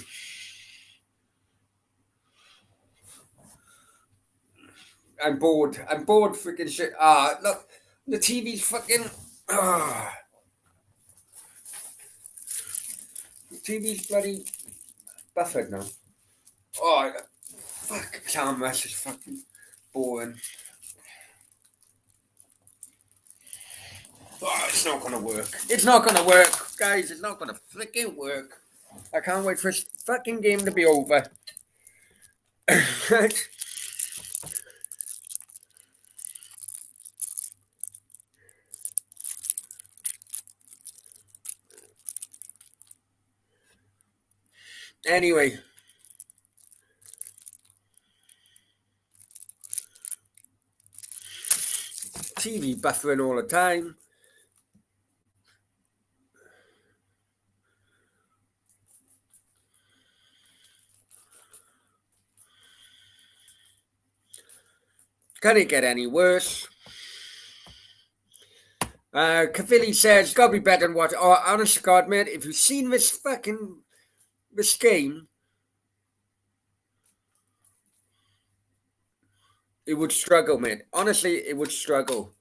I'm bored. I'm bored. Freaking shit. Look. The TV's fucking. The TV's bloody buffered now. Oh, fuck. Sound mesh is fucking boring. Oh, it's not gonna work. It's not gonna work, guys. It's not gonna freaking work. I can't wait for this fucking game to be over. Anyway. TV buffering all the time. Can it get any worse? Cavilli says, gotta be better than what. Oh, honest to God, mate, if you've seen this game, it would struggle, mate. Honestly, it would struggle.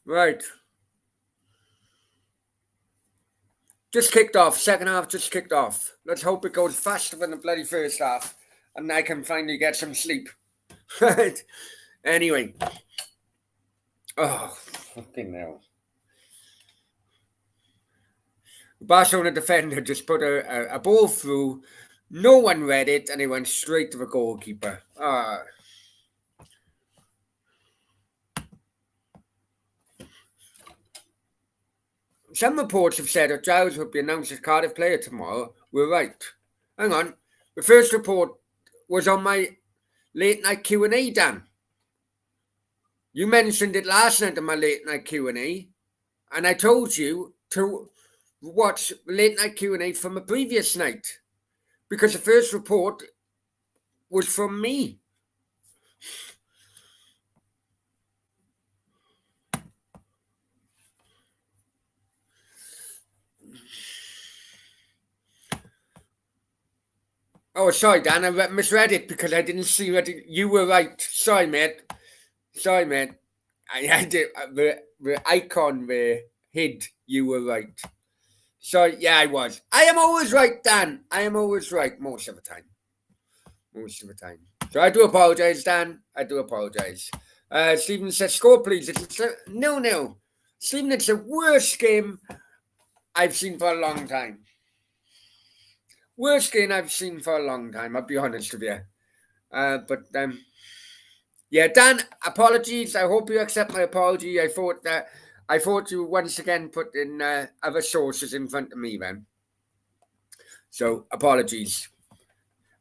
Right. Just kicked off. Second half just kicked off. Let's hope it goes faster than the bloody first half, and I can finally get some sleep. Right. Anyway. Oh, fucking hell. Barcelona defender just put a ball through. No one read it, and it went straight to the goalkeeper. Some reports have said that Giles would be announced as Cardiff player tomorrow. We're right. Hang on. The first report was on my late night Q&A, Dan. You mentioned it last night in my late night Q&A, and I told you to watch late night Q&A from a previous night because the first report was from me. Oh, sorry, Dan. I misread it because I didn't see that you were right. Sorry, mate. Sorry, mate. I had it. The icon there hid. You were right. So, yeah, I was. I am always right, Dan. I am always right most of the time. Most of the time. So I do apologise, Dan. I do apologise. Stephen says, score, please. It's a 0-0. Stephen, it's the worst game I've seen for a long time. Worst game I've seen for a long time, I'll be honest with you. Yeah, Dan, apologies. I hope you accept my apology. I thought you once again put in other sources in front of me, then. So apologies.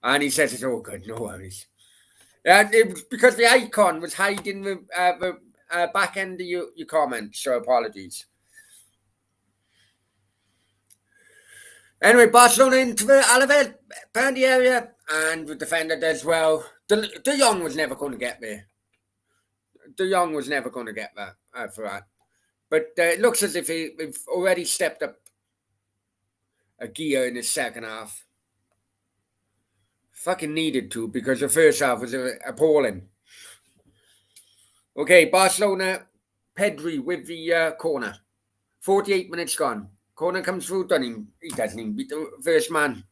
And he says it's all good. No worries. It was because the icon was hiding the back end of your comment. So apologies. Anyway, Barcelona into the Alaves penalty area, and the defender does well. De Jong was never going to get there. De Jong was never going to get that for that. But it looks as if they've already stepped up a gear in the second half. Fucking needed to because the first half was appalling. Okay, Barcelona, Pedri with the corner. 48 minutes gone. Corner comes through, he doesn't even beat the first man.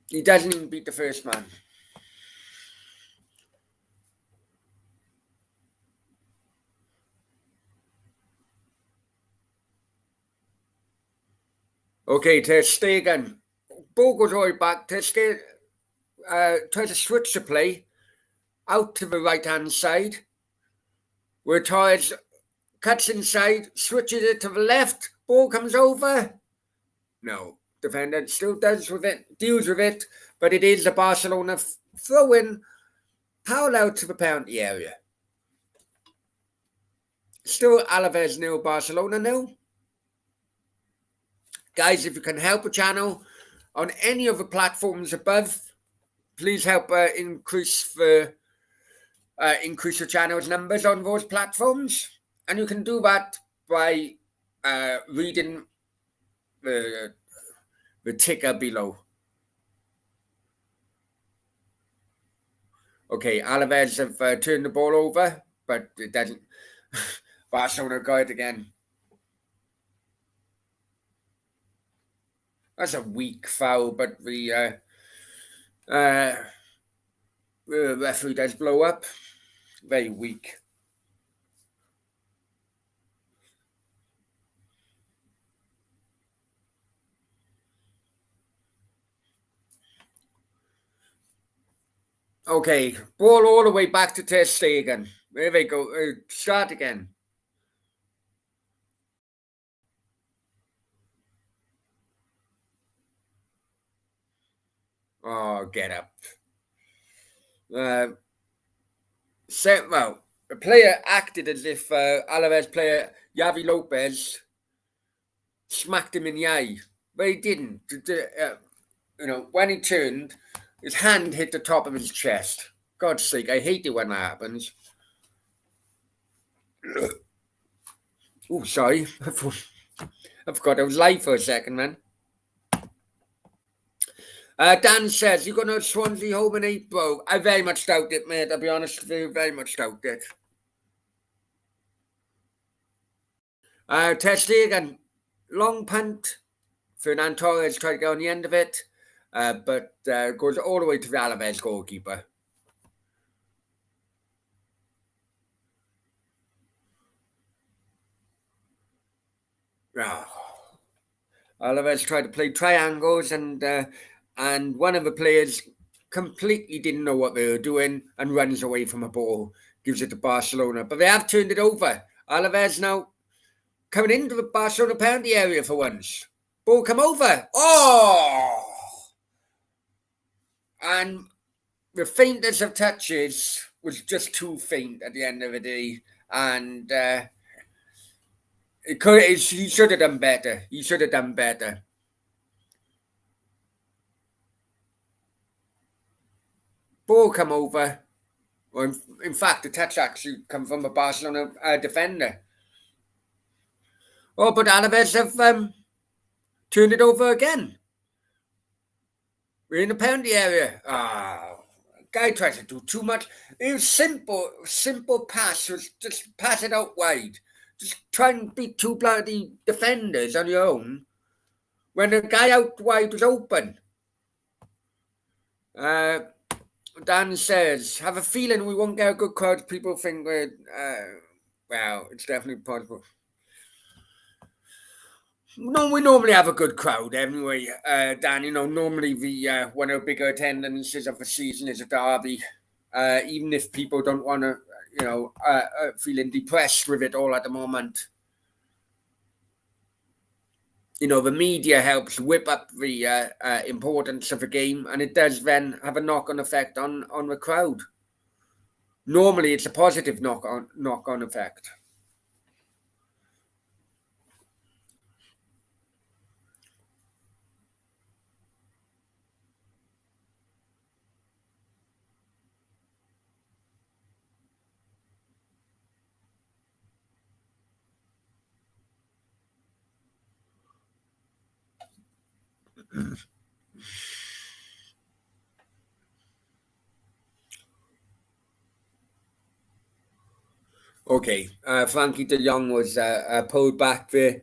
He doesn't even beat the first man. Okay, Ter Stegen. Ball goes all the way back. Ter Stegen tries to switch the play out to the right-hand side, where Torres cuts inside, switches it to the left, ball comes over. No, defender still deals with it, but it is a Barcelona throw-in parallel to the penalty area. Still Alaves nil, Barcelona nil. Guys, if you can help the channel on any of the platforms above, please help increase the channel's numbers on those platforms, and you can do that by reading the ticker below. Okay, Alaves have turned the ball over, but it doesn't. Barcelona got it again. That's a weak foul, but the referee does blow up. Very weak. Okay, ball all the way back to Ter Stegen. There they go. Start again. Oh, get up. Well, the player acted as if Alaves player Javi Lopez smacked him in the eye, but he didn't. When he turned, his hand hit the top of his chest. God's sake, I hate it when that happens. Oh, sorry. I forgot I was live for a second, man. Dan says, you're going to Swansea home in April. I very much doubt it, mate. I'll be honest with you, very much doubt it. Ter Stegen, long punt. Fernand Torres tried to go on the end of it, but goes all the way to the Alaves goalkeeper. Oh. Alaves tried to play triangles, and one of the players completely didn't know what they were doing and runs away from a ball, gives it to Barcelona. But they have turned it over. Alaves now coming into the Barcelona penalty area for once. Ball come over. Oh! And the faintest of touches was just too faint at the end of the day. And he should have done better. He should have done better. Ball come over. Well, in fact, the touch actually come from a Barcelona defender. Oh, but Alaves have turned it over again. We're in the penalty area. Guy tries to do too much. It was simple pass. Was just pass it out wide. Just try and beat two bloody defenders on your own when the guy out wide was open. Dan says, have a feeling we won't get a good crowd. People think we're, well, it's definitely possible. No, we normally have a good crowd anyway, Dan. Normally one of the bigger attendances of the season is a derby. Even if people don't want to, feeling depressed with it all at the moment. The media helps whip up the importance of the game, and it does then have a knock-on effect on the crowd. Normally, it's a positive knock-on effect. Okay, Frankie de Jong was pulled back the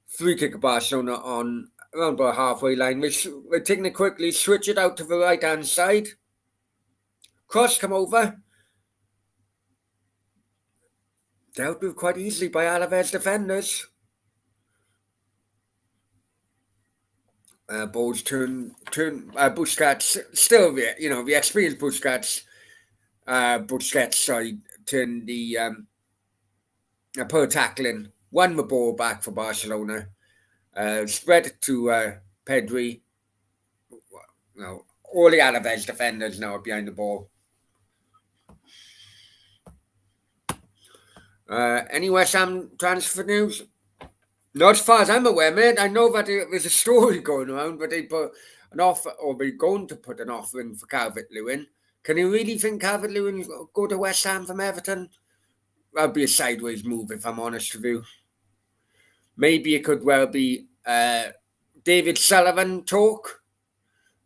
free kick of Barcelona on around about halfway line. We're taking it quickly, switch it out to the right-hand side. Cross come over. Dealt with quite easily by Alaves defenders. Balls turn Busquets, still the experienced Busquets side turned the poor tackling, won the ball back for Barcelona, spread it to Pedri. All the Alaves defenders now are behind the ball. Any West Ham transfer news? Not as far as I'm aware, mate. I know that there's a story going around, but they put an offer, or they're going to put an offer in for Calvert-Lewin. Can you really think Calvert-Lewin will go to West Ham from Everton? That'd be a sideways move, if I'm honest with you. Maybe it could well be David Sullivan talk,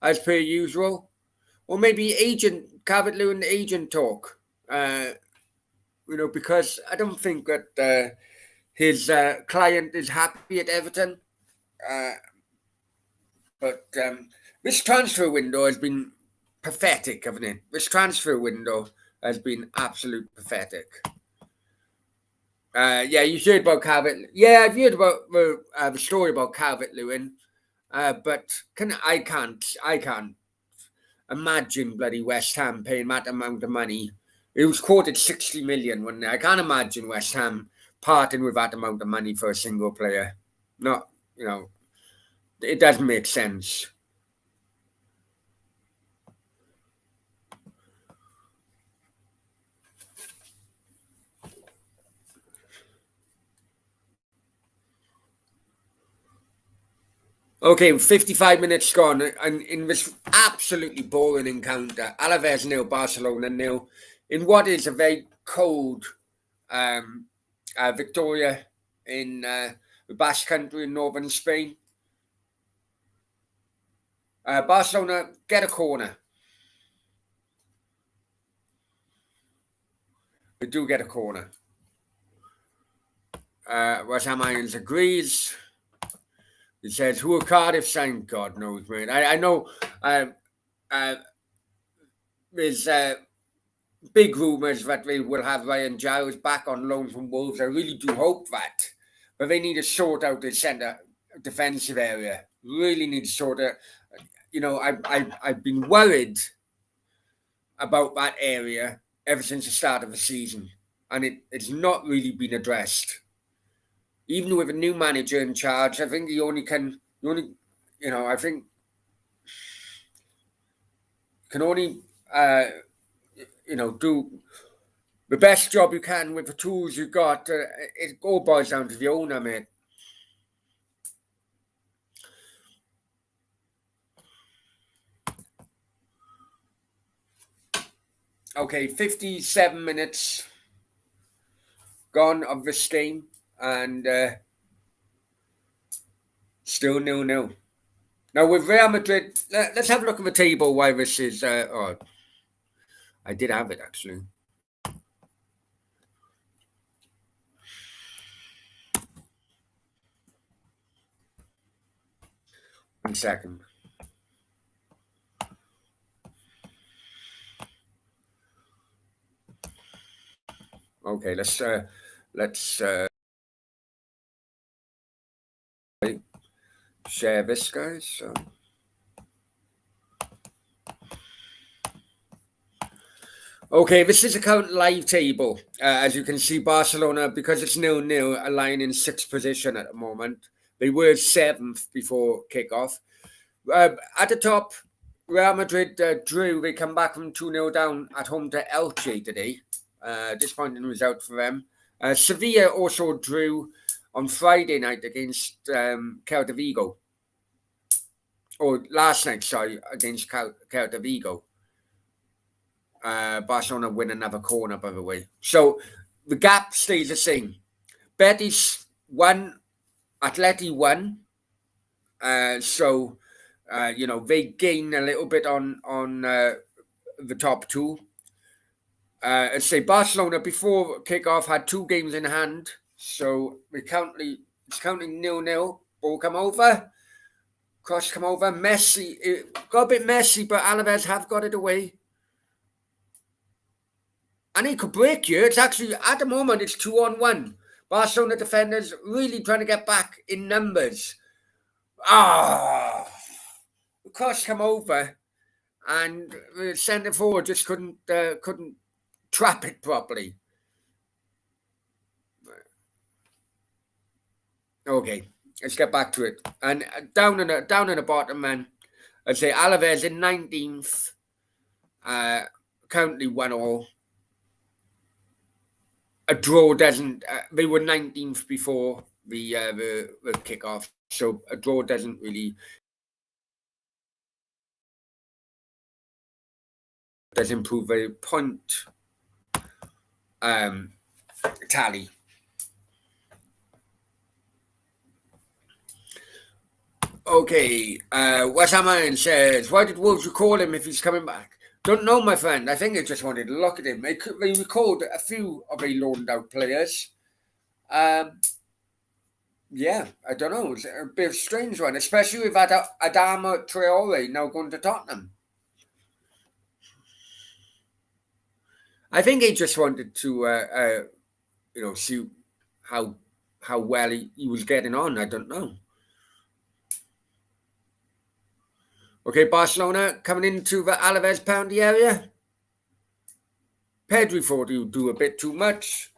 as per usual. Or maybe Calvert-Lewin agent talk. Because I don't think that his client is happy at Everton. But this transfer window has been pathetic, haven't it? This transfer window has been absolute pathetic. Yeah, you heard about Calvert. Yeah, I've heard about the story about Calvert-Lewin, but I can't imagine bloody West Ham paying that amount of money. It was quoted 60 million, wasn't it? I can't imagine West Ham parting with that amount of money for a single player. Not, it doesn't make sense. Okay, 55 minutes gone, and in this absolutely boring encounter, Alaves 0, Barcelona 0, in what is a very cold Victoria in the Basque Country in northern Spain. Barcelona get a corner. They do get a corner. West Ham Irons agrees. He says, who are Cardiff signed? God knows, mate. I know there's big rumours that they will have Ryan Giles back on loan from Wolves. I really do hope that. But they need to sort out the centre defensive area. Really need to sort it. I've been worried about that area ever since the start of the season. And it's not really been addressed. Even with a new manager in charge, I think I think can only do the best job you can with the tools you've got. It all boils down to the owner, mate. Okay, 57 minutes gone of this game, and still 0-0. Now with Real Madrid, let's have a look at the table. Why this is? I did have it actually. One second. Okay, let's share this, guys. So. Okay, this is the current live table. As you can see, Barcelona, because it's 0-0, are lying in 6th position at the moment. They were 7th before kickoff. At the top, Real Madrid drew. They come back from 2-0 down at home to Elche today. Disappointing result for them. Sevilla also drew on Friday night against Celta Vigo. Or last night, sorry, against Celta Vigo. Barcelona win another corner, by the way. So the gap stays the same. Betis won, Atleti won. So they gain a little bit on the top two. I'd say Barcelona before kickoff had 2 games in hand, so it's counting 0-0. Ball come over. Cross come over. Messi. It got a bit messy, but Alaves have got it away. And he could break you. It's actually, at the moment, it's 2-on-1. Barcelona defenders really trying to get back in numbers. Cross come over, and centre forward just couldn't trap it properly. Okay, let's get back to it. And down in the bottom, man, I'd say Alaves in 19th, currently 1-1. A draw doesn't. They were 19th before the kickoff, so a draw doesn't really improve the point tally. Okay, West Ham says, why did Wolves recall him if he's coming back? Don't know, my friend. I think they just wanted to look at him. They recalled a few of the loaned out players. Yeah, I don't know. It's a bit of a strange one, especially with Adama Traore now going to Tottenham. I think he just wanted to, see how well he was getting on. I don't know. Okay, Barcelona coming into the Alaves penalty area. Pedri thought he would do a bit too much.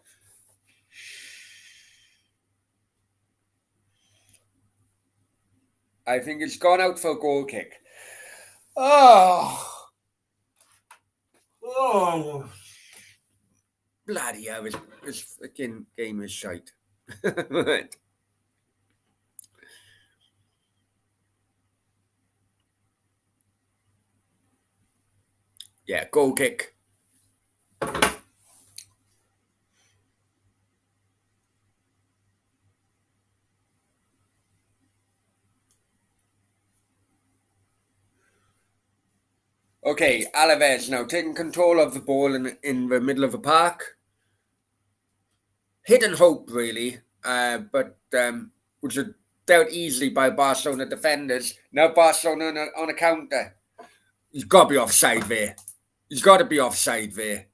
I think it's gone out for a goal kick. Oh, bloody hell! This freaking game is shite. Yeah, goal kick. Okay, Alaves now taking control of the ball in the middle of the park. Hit and hope, really, but which was dealt easily by Barcelona defenders. Now Barcelona on a counter. He's got to be offside there. He's got to be offside there.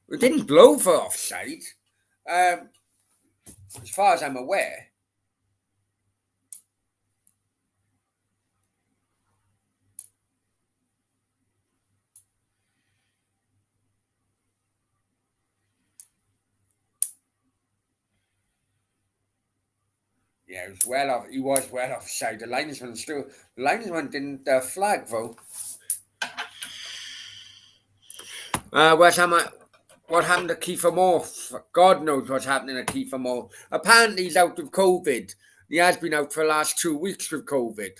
It didn't blow for offside, as far as I'm aware. Yeah, he was well off. He was well offside. The linesman didn't flag though. West Ham. What happened to Kiefer Moore? God knows what's happening to Kiefer Moore. Apparently, he's out with COVID. He has been out for the last 2 weeks with COVID.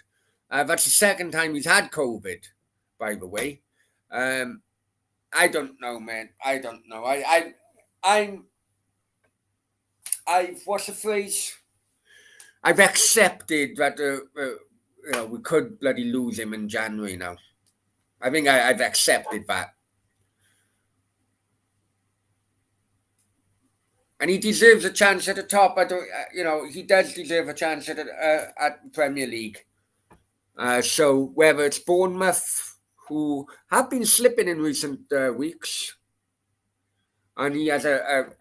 That's the second time he's had COVID, by the way. I don't know, man. I don't know. What's the phrase? I've accepted that we could bloody lose him in January now. I think I've accepted that. And he deserves a chance at the top. I don't, he does deserve a chance at Premier League. So whether it's Bournemouth, who have been slipping in recent weeks, and he has a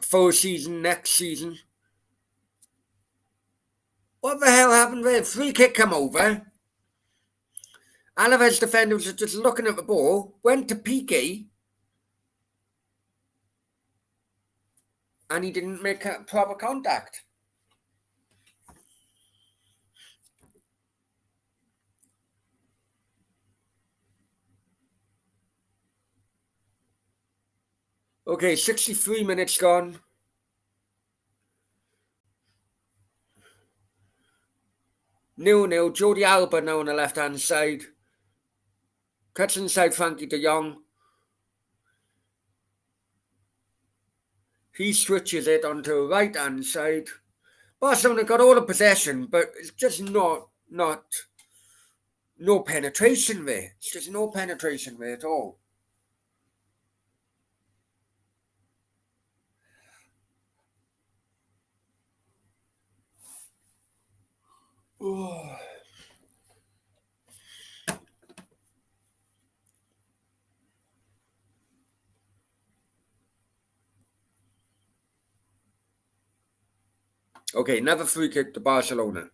full season next season. What the hell happened there? Free kick come over. Alaves defenders are just looking at the ball, went to Piqué, and he didn't make a proper contact. Okay, 63 minutes gone. 0-0. Jordi Alba now on the left-hand side. Cuts inside Frankie de Jong. He switches it onto the right-hand side. Barcelona got all the possession, but it's just no penetration there. It's just no penetration there at all. Okay, another free kick to Barcelona.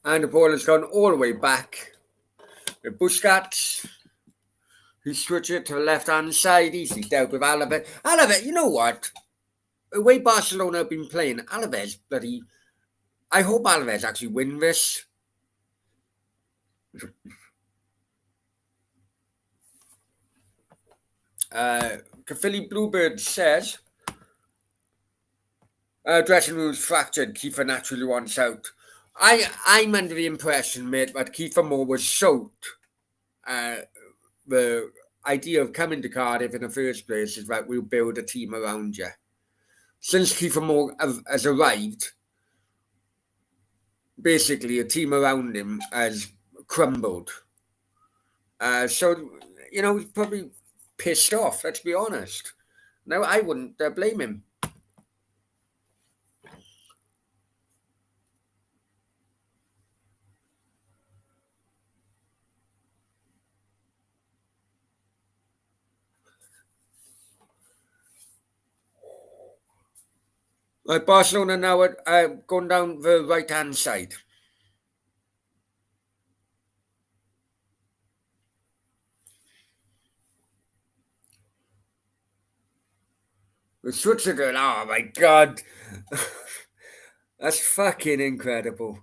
And the ball has gone all the way back. Busquets, he switched it to the left-hand side. Easily dealt with Alaves. Alaves, you know what? The way Barcelona have been playing, Alaves, bloody... I hope Alaves actually win this. Philly Bluebird says, dressing room's fractured. Kiefer naturally wants out. I'm under the impression, mate, that Kiefer Moore was soaked. The idea of coming to Cardiff in the first place is that we'll build a team around you. Since Kiefer Moore has arrived, basically a team around him has crumbled. So, he's probably pissed off, let's be honest. No, I wouldn't blame him. Barcelona now going down the right-hand side. The Switzerland, oh my God. That's fucking incredible.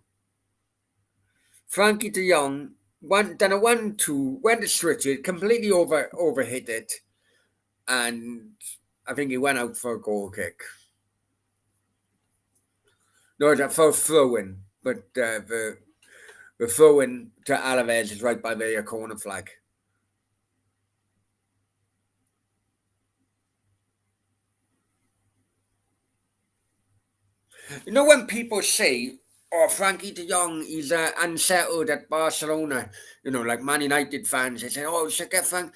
Frankie de Jong done a 1-2, went to switch it, completely overhit it, and I think he went out for a goal kick. No, for a throw in, but the throw in to Alaves is right by the corner flag. You know when people say, "Oh, Frankie de Jong, he's unsettled at Barcelona," like Man United fans, they say, "Oh, should get Frank."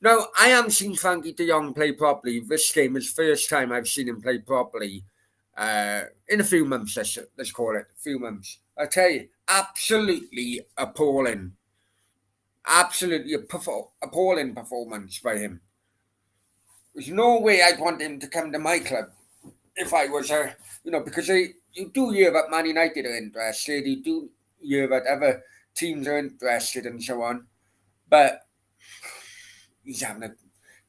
No, I haven't seen Frankie de Jong play properly. This game is the first time I've seen him play properly in a few months, let's call it, a few months. I tell you, absolutely appalling. Absolutely appalling performance by him. There's no way I'd want him to come to my club if I was because you do hear that Man United are interested, you do hear that other teams are interested and so on, but he's having a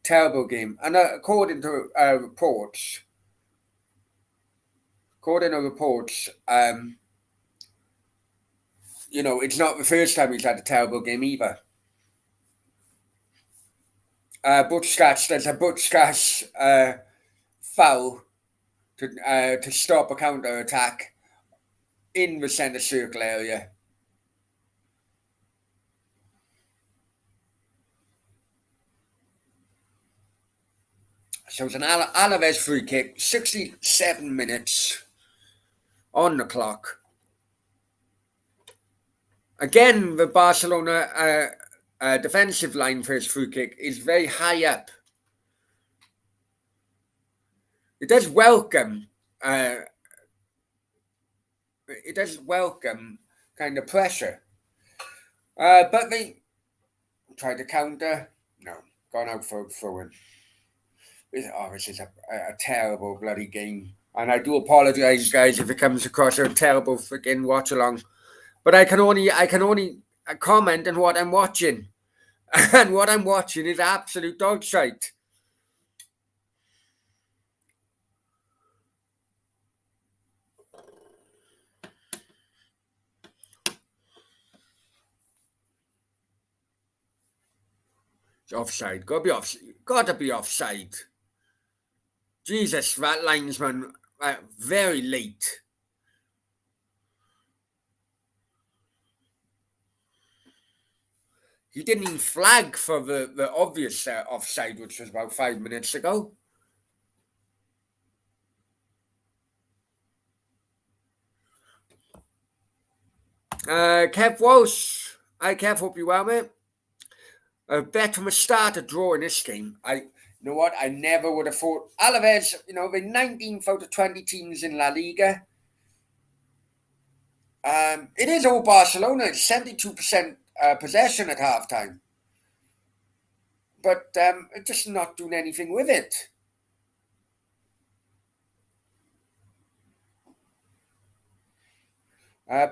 terrible game. And according to reports, it's not the first time he's had a terrible game either. There's a Butchcats foul to stop a counter attack in the centre circle area. So it's an Alaves free kick, 67 minutes on the clock. Again, the Barcelona defensive line for his free kick is very high up. It does welcome kind of pressure. But they tried to counter. No, gone out for a throw-in. This is a terrible bloody game. And I do apologise, guys, if it comes across a terrible freaking watch-along. But I can only comment on what I'm watching. And what I'm watching is absolute dog shite. It's offside. Gotta be offside. Jesus, that linesman, very late. He didn't even flag for the obvious offside, which was about 5 minutes ago. Kev Walsh. Hi, Kev. Hope you well, mate. Bet from a start a draw in this game. You know what? I never would have thought. Alaves, they're 19th out of 20 teams in La Liga. It is all Barcelona. It's 72% possession at halftime. But it's just not doing anything with it.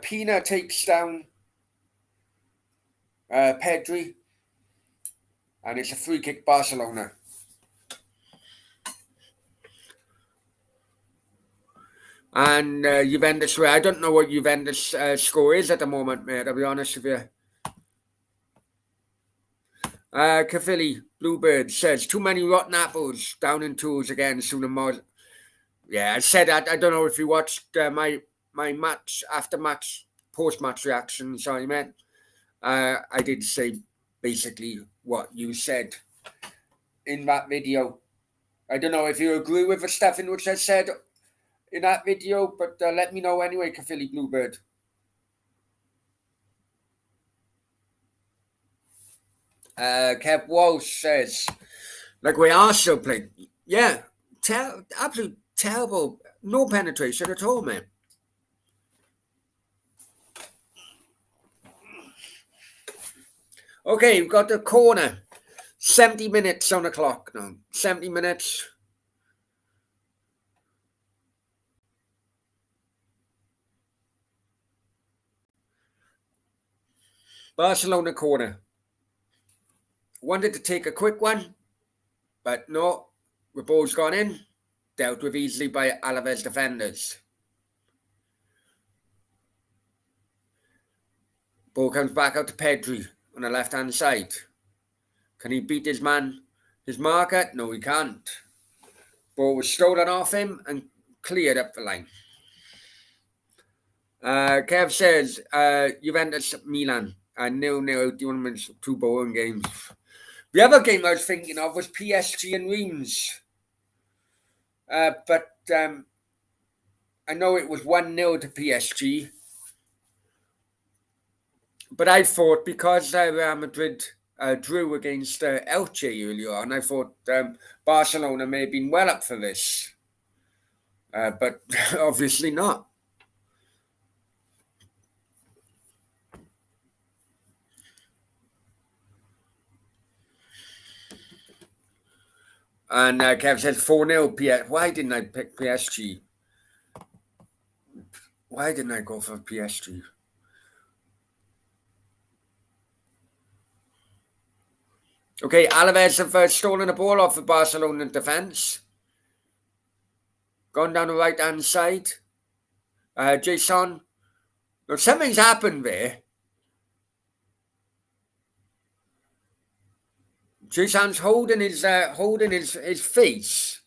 Pina takes down Pedri. And it's a free kick, Barcelona. And Juventus, I don't know what Juventus score is at the moment, mate, I'll be honest with you. Cavilli, Bluebird says, too many rotten apples, down in tools again, soon and more. Yeah, I said that. I don't know if you watched my match, after-match, post-match reaction, sorry, mate. I did say basically what you said in that video. I don't know if you agree with the stuff in which I said in that video, but let me know anyway, Cavilli Bluebird. Kev Walsh says, like we are still playing. Yeah, absolute terrible. No penetration at all, man. Okay, we've got the corner. 70 minutes on the clock now. 70 minutes. Barcelona corner. Wanted to take a quick one, but no. The ball's gone in. Dealt with easily by Alaves defenders. Ball comes back out to Pedri on the left-hand side. Can he beat his man, his marker? No, he can't. Ball was stolen off him and cleared up the line. Kev says, Juventus Milan, 0-0, tournaments, 2 boring games. The other game I was thinking of was PSG and Reims. But I know it was 1-0 to PSG. But I thought because Real Madrid drew against Elche earlier on, I thought Barcelona may have been well up for this. But obviously not. And Kev says 4-0 PS. Why didn't I pick PSG? Why didn't I go for PSG? Okay, Alaves have stolen the ball off the Barcelona defence. Gone down the right-hand side. Jason. Now, something's happened there. Jason's holding his face.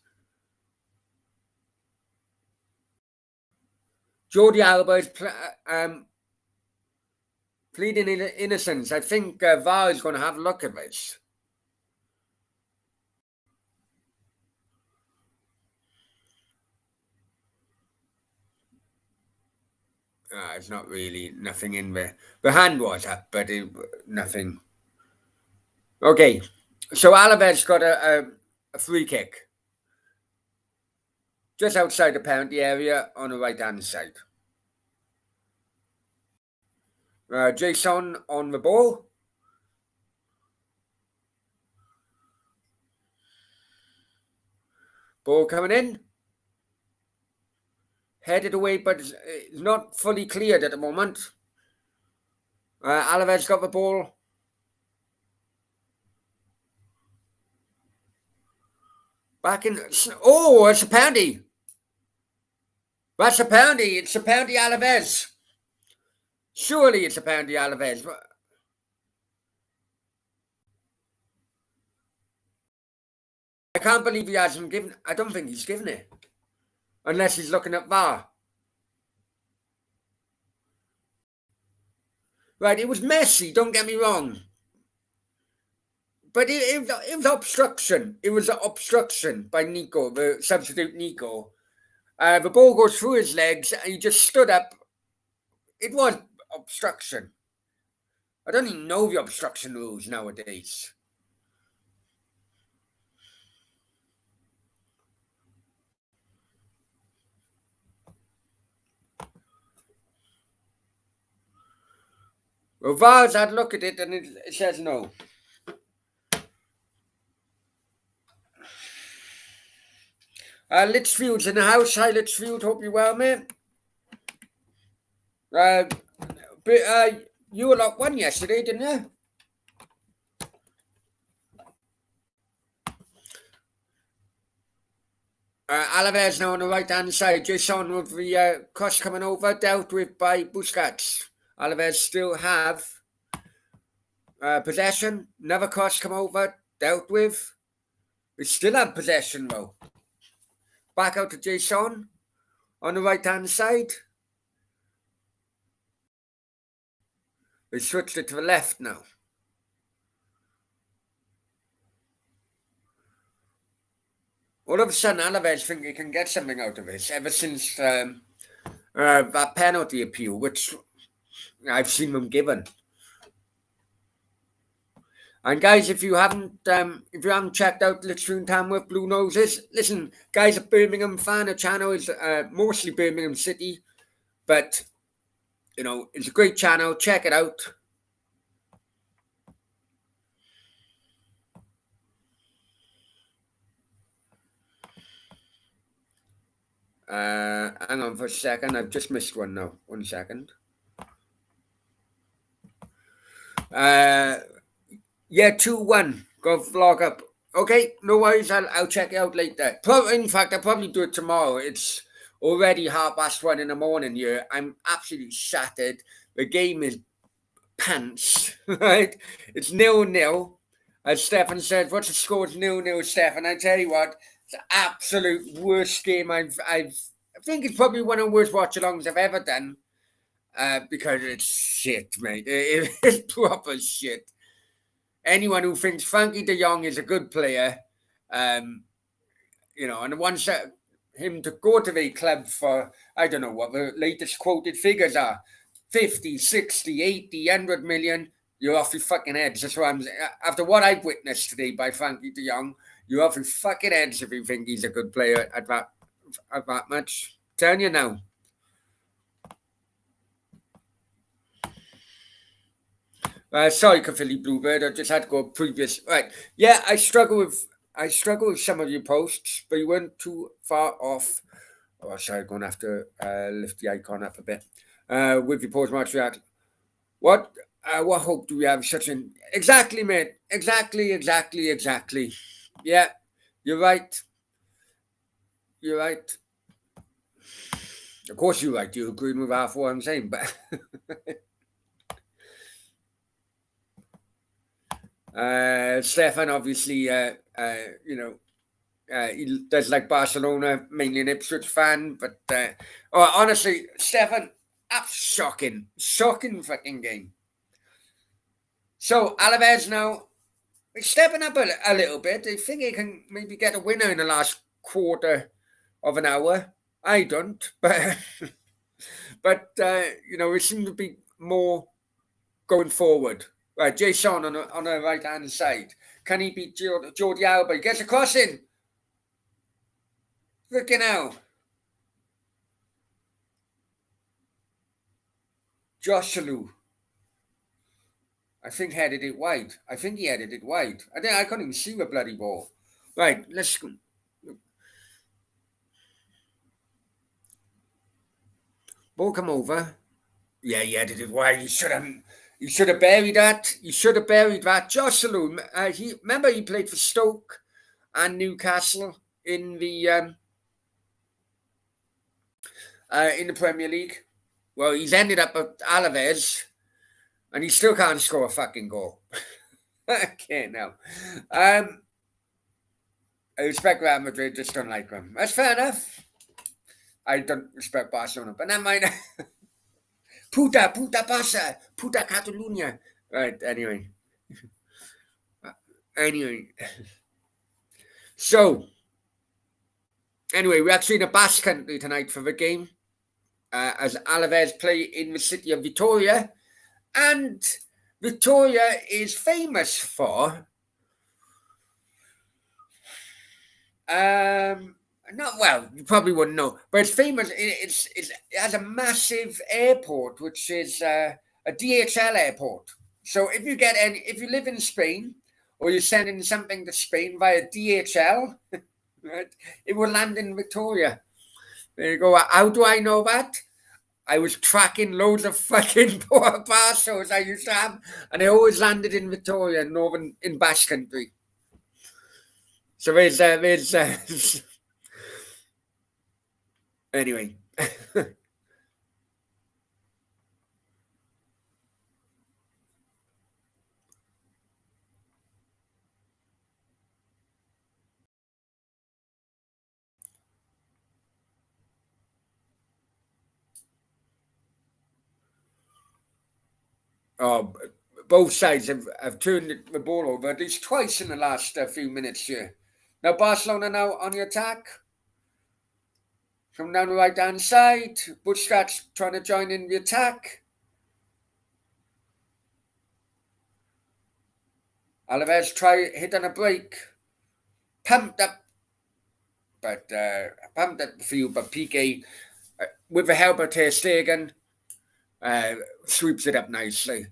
Jordi Alba is pleading innocence. I think VAR is going to have a look at this. It's not really nothing in there. The hand was up, but nothing. Okay, so Alaves got a free kick just outside the penalty area on the right-hand side. Jason on the ball. Ball coming in. Headed away, but it's not fully cleared at the moment. Alaves got the ball. Back in. Oh, it's a penalty. That's a penalty. It's a penalty, Alaves. Surely it's a penalty, Alaves. I can't believe he hasn't given. I don't think he's given it, unless he's looking at VAR. Right, it was messy. Don't get me wrong. But it was obstruction. It was an obstruction by Nico, the substitute Nico. The ball goes through his legs and he just stood up. It was obstruction. I don't even know the obstruction rules nowadays. Well, VAR's had a look at it and it says no. Litchfield's in the house. Hi, Litchfield. Hope you're well, mate. But you were lot one yesterday, didn't you? Alaves now on the right-hand side. Jason with the cross coming over, dealt with by Busquets. Alaves still have possession. Another cross come over, dealt with. We still have possession, though. Back out to Jason on the right-hand side. We switched it to the left now. All of a sudden, Alaves think they can get something out of this ever since that penalty appeal, which I've seen them given. And guys, if you haven't checked out Lichfield Town with Blue Noses, listen, guys, a Birmingham fan. The channel is mostly Birmingham City, but you know it's a great channel. Check it out. Hang on for a second. I've just missed one now. 1 second. Yeah, 2-1. Go vlog up. Okay, no worries. I'll check it out later. In fact, I'll probably do it tomorrow. It's already 1:30 in the morning here. I'm absolutely shattered. The game is pants, right? It's 0-0. As Stefan said, what's the score? It's 0-0, Stefan. I tell you what, it's the absolute worst game I think it's probably one of the worst watch-alongs I've ever done. Because it's shit, mate. It's proper shit. Anyone who thinks Frankie de Jong is a good player, you know, and wants him to go to the club for, I don't know what the latest quoted figures are, 50, 60, 80, 100 million, you're off your fucking heads. That's what I'm saying. After what I've witnessed today by Frankie de Jong, you're off your fucking heads if you think he's a good player at that much. Telling you now. Sorry, Caphilly Bluebird. I just had to go previous. Right. Yeah, I struggle with some of your posts, but you weren't too far off. Oh, sorry, I'm going to have to lift the icon up a bit. With your post match react. What hope do we have? Exactly, mate. Exactly. Yeah, you're right. You're right. Of course, you're right. You're agreeing with half what I'm saying, but. Stefan, obviously, you know, he does like Barcelona, mainly an Ipswich fan. But honestly, Stefan, that's shocking fucking game. So Alaves now, stepping up a little bit. They think they can maybe get a winner in the last quarter of an hour. I don't, but you know, it seems to be more going forward. Right, Jason on the right hand side. Can he beat Jordi Alba? He gets a cross in. Freaking hell. Joselu. I think headed it wide. I think he headed it wide. I couldn't even see the bloody ball. Right, let's go. Ball come over. Yeah, he headed it wide. He should have buried that. He should have buried that. Joselu. Remember he played for Stoke and Newcastle in the Premier League. Well, he's ended up at Alaves, and he still can't score a fucking goal. I can't now. I respect Real Madrid, just don't like them. That's fair enough. I don't respect Barcelona, but never mind. Puta Barça, puta Catalunya. Right, anyway. So, anyway, we're actually in a Basque country tonight for the game. as Alaves play in the city of Vitoria. And Victoria is famous for not well, you probably wouldn't know, but it's famous. It has a massive airport, which is a DHL airport. So if you live in Spain or you're sending something to Spain via DHL, right, it will land in Victoria. There you go. How do I know that? I was tracking loads of fucking poor parcels I used to have, and they always landed in Victoria, in Basque Country. So there's anyway. Oh, both sides have turned the ball over at least twice in the last few minutes here. Now Barcelona now on the attack. From down the right hand side, Busquets trying to join in the attack. Alaves try hit on a break, pumped up, but pumped up the field. But Piqué, with the help of Ter Stegen, sweeps it up nicely.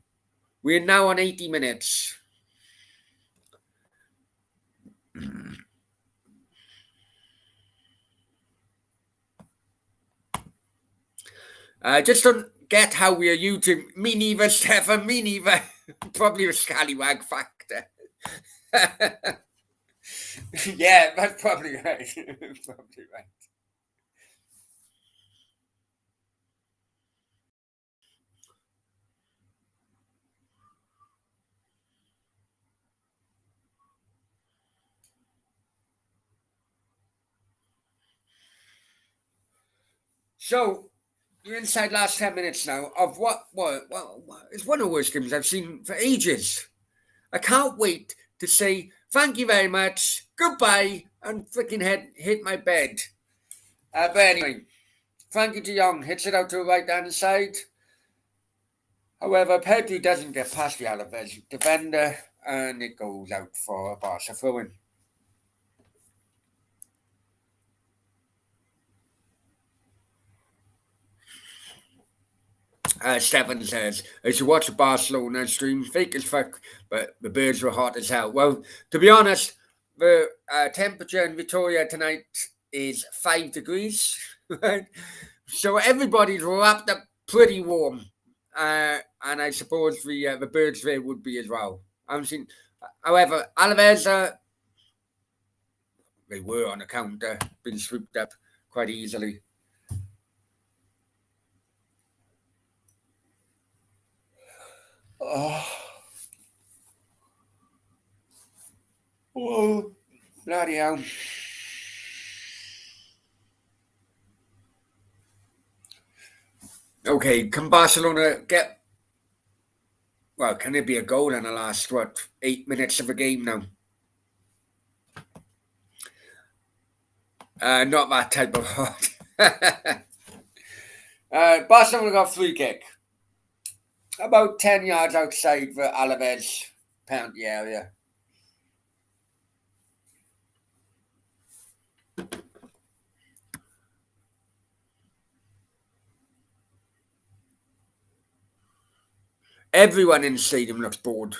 We're now on 80 minutes. I just don't get how we are using me neither, Stefan, me neither. Probably a scallywag factor. Yeah, that's probably right. Probably right. So you're inside last 10 minutes now of what it's one of the worst games I've seen for ages. I can't wait to say thank you very much, goodbye, and freaking hit my bed. But anyway, Frankie de Jong hits it out to the right hand side. However, Pedri doesn't get past the Alaves defender, and it goes out for a Barca throw-in. Stefan says, I should watch the Barcelona stream, fake as fuck, but the birds were hot as hell. Well, to be honest, the temperature in Victoria tonight is 5 degrees, right? So everybody's wrapped up pretty warm. And I suppose the birds there would be as well. I'm seeing, however, Alaves, they were on a counter, been swooped up quite easily. Oh, oh bloody hell. Okay, can Barcelona get... Well, can it be a goal in the last, 8 minutes of a game now? Not that type of hot. Barcelona got free kick. About 10 yards outside the Alaves penalty area. Everyone in the stadium looks bored.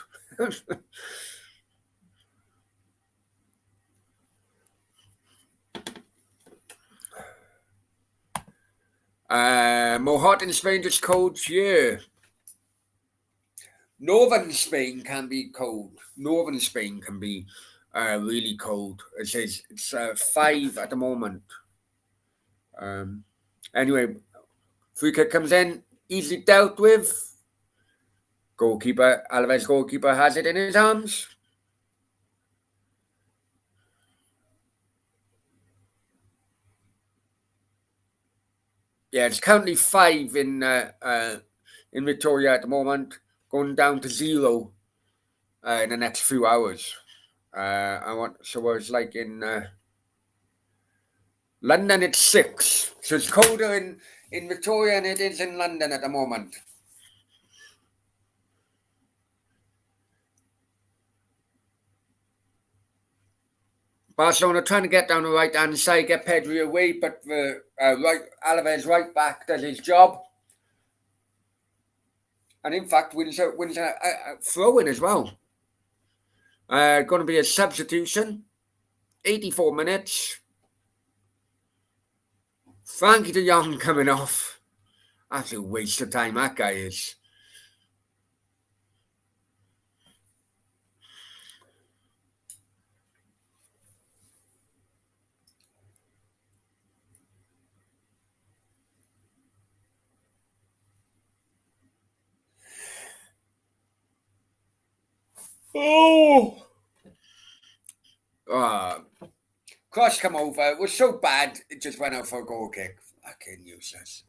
More hot in Spain, just cold here. Northern Spain can be cold. Northern Spain can be really cold. It says it's 5 at the moment. Anyway, free kick comes in, easily dealt with. Alaves goalkeeper has it in his arms. Yeah, it's currently 5 in Victoria at the moment, going down to 0 in the next few hours. So it's like in London, it's 6. So it's colder in Victoria and it is in London at the moment. Barcelona trying to get down the right hand side, get Pedri away, but the Alaves right back does his job, and in fact wins a throw in as well. Going to be a substitution. 84 minutes. Frankie de Jong coming off. Absolute waste of time that guy is. Oh! Cross come over. It was so bad, it just went out for a goal kick. Fucking useless.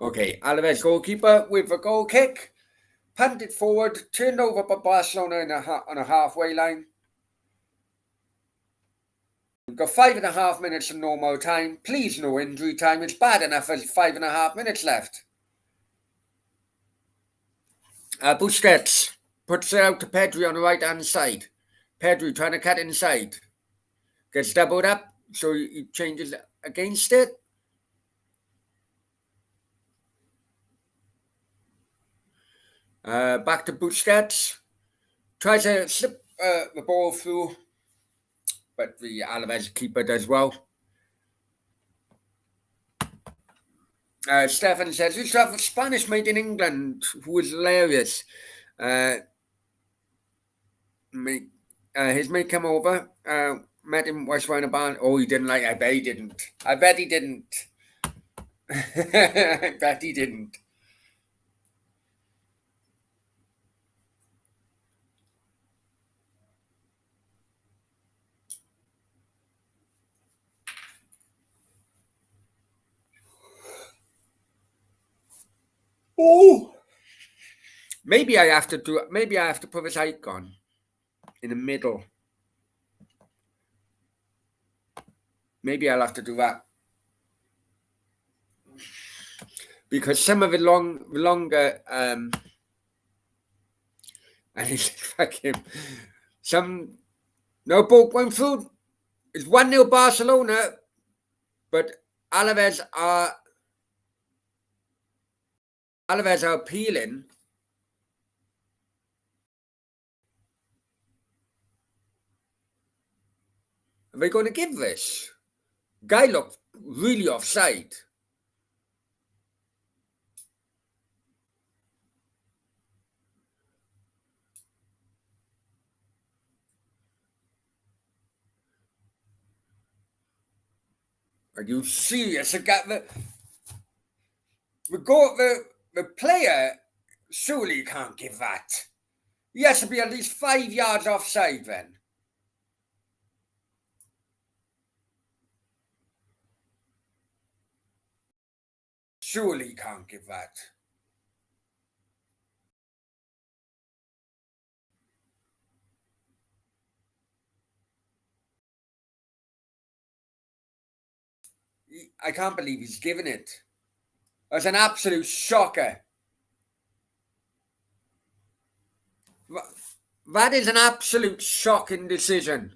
Okay, Alaves goalkeeper with a goal kick. Punted forward, turned over by Barcelona on a halfway line. We've got 5.5 minutes of normal time. Please, no injury time. It's bad enough as 5.5 minutes left. Busquets puts it out to Pedri on the right-hand side. Pedri trying to cut inside. Gets doubled up, so he changes against it. Back to Busquets. Tries to slip the ball through, but the Alaves keeper does well. Stefan says, we used to have a Spanish mate in England who was hilarious. His mate came over, met him whilst wearing a band. Oh, he didn't like it. I bet he didn't. I bet he didn't. I bet he didn't. Oh, maybe I have to do. Maybe I have to put this icon in the middle. Maybe I'll have to do that because some of the longer and it's fucking some no ball going through. It's 1-0 Barcelona, but Alaves are appealing. Are they going to give this? Guy looked really offside. Are you serious? The player surely can't give that. He has to be at least 5 yards offside then. Surely he can't give that. I can't believe he's given it. That's an absolute shocker. That is an absolute shocking decision.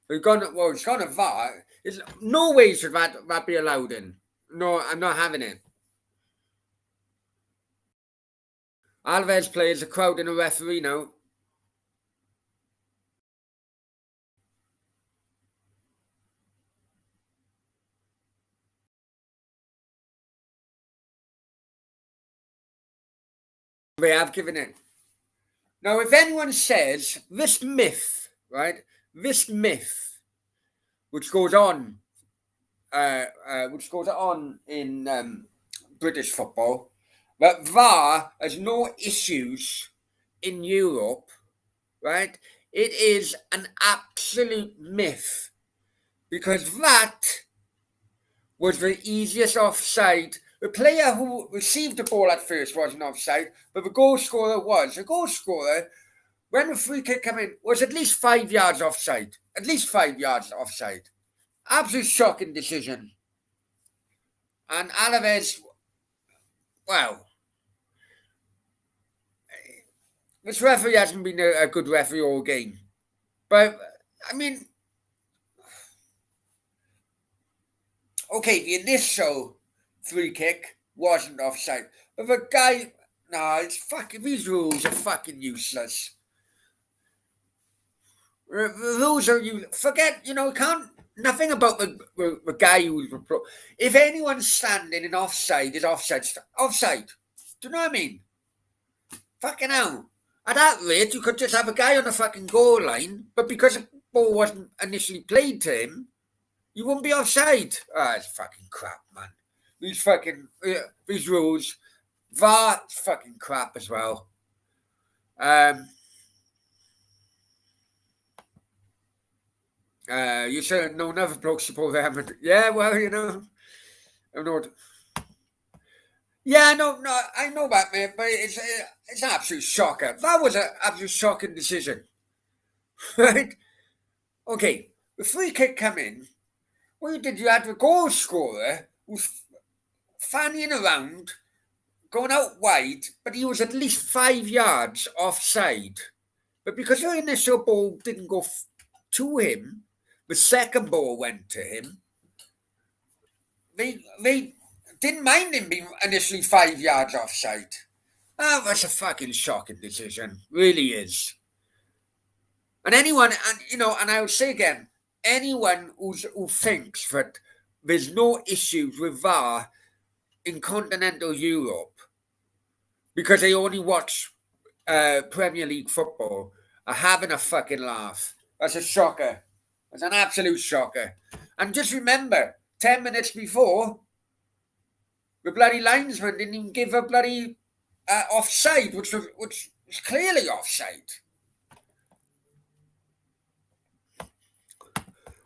It's gone to VAR. No way should that be allowed in. No, I'm not having it. Alaves players are crowding a referee now. They have given it. Now, if anyone says this myth, right, this myth, which goes on which goes on in British football, that VAR has no issues in Europe, right? It is an absolute myth because that was the easiest offside. The player who received the ball at first wasn't offside, but the goal scorer was. The goal scorer, when the free kick came in, was at least 5 yards offside. At least 5 yards offside. Absolute shocking decision. And Alaves, well, this referee hasn't been a good referee all game. But, I mean, okay, the initial free kick wasn't offside. But the guy, no, it's fucking, these rules are fucking useless. The rules are, you forget, can't, nothing about the guy who's, if anyone's standing in offside, is offside. Offside. Do you know what I mean? Fucking hell. At that rate, you could just have a guy on the fucking goal line, but because the ball wasn't initially played to him, you wouldn't be offside. Ah, it's fucking crap, man. These fucking these rules, VAR, it's fucking crap as well. You said no, never broke support them. Yeah, well, I know. Yeah, no, I know that, mate, but it's an absolute shocker. That was an absolute shocking decision, right? Okay, the free kick come in. What you did, you had the goal scorer who's fanning around, going out wide, but he was at least 5 yards offside. But because the initial ball didn't go to him, the second ball went to him. They didn't mind him being initially 5 yards offside. That was a fucking shocking decision. Really is. And anyone, and I'll say again, anyone who thinks that there's no issues with VAR in continental Europe because they only watch Premier League football are having a fucking laugh. That's a shocker. That's an absolute shocker. And just remember, 10 minutes before, the bloody linesman didn't even give a bloody offside, which was clearly offside.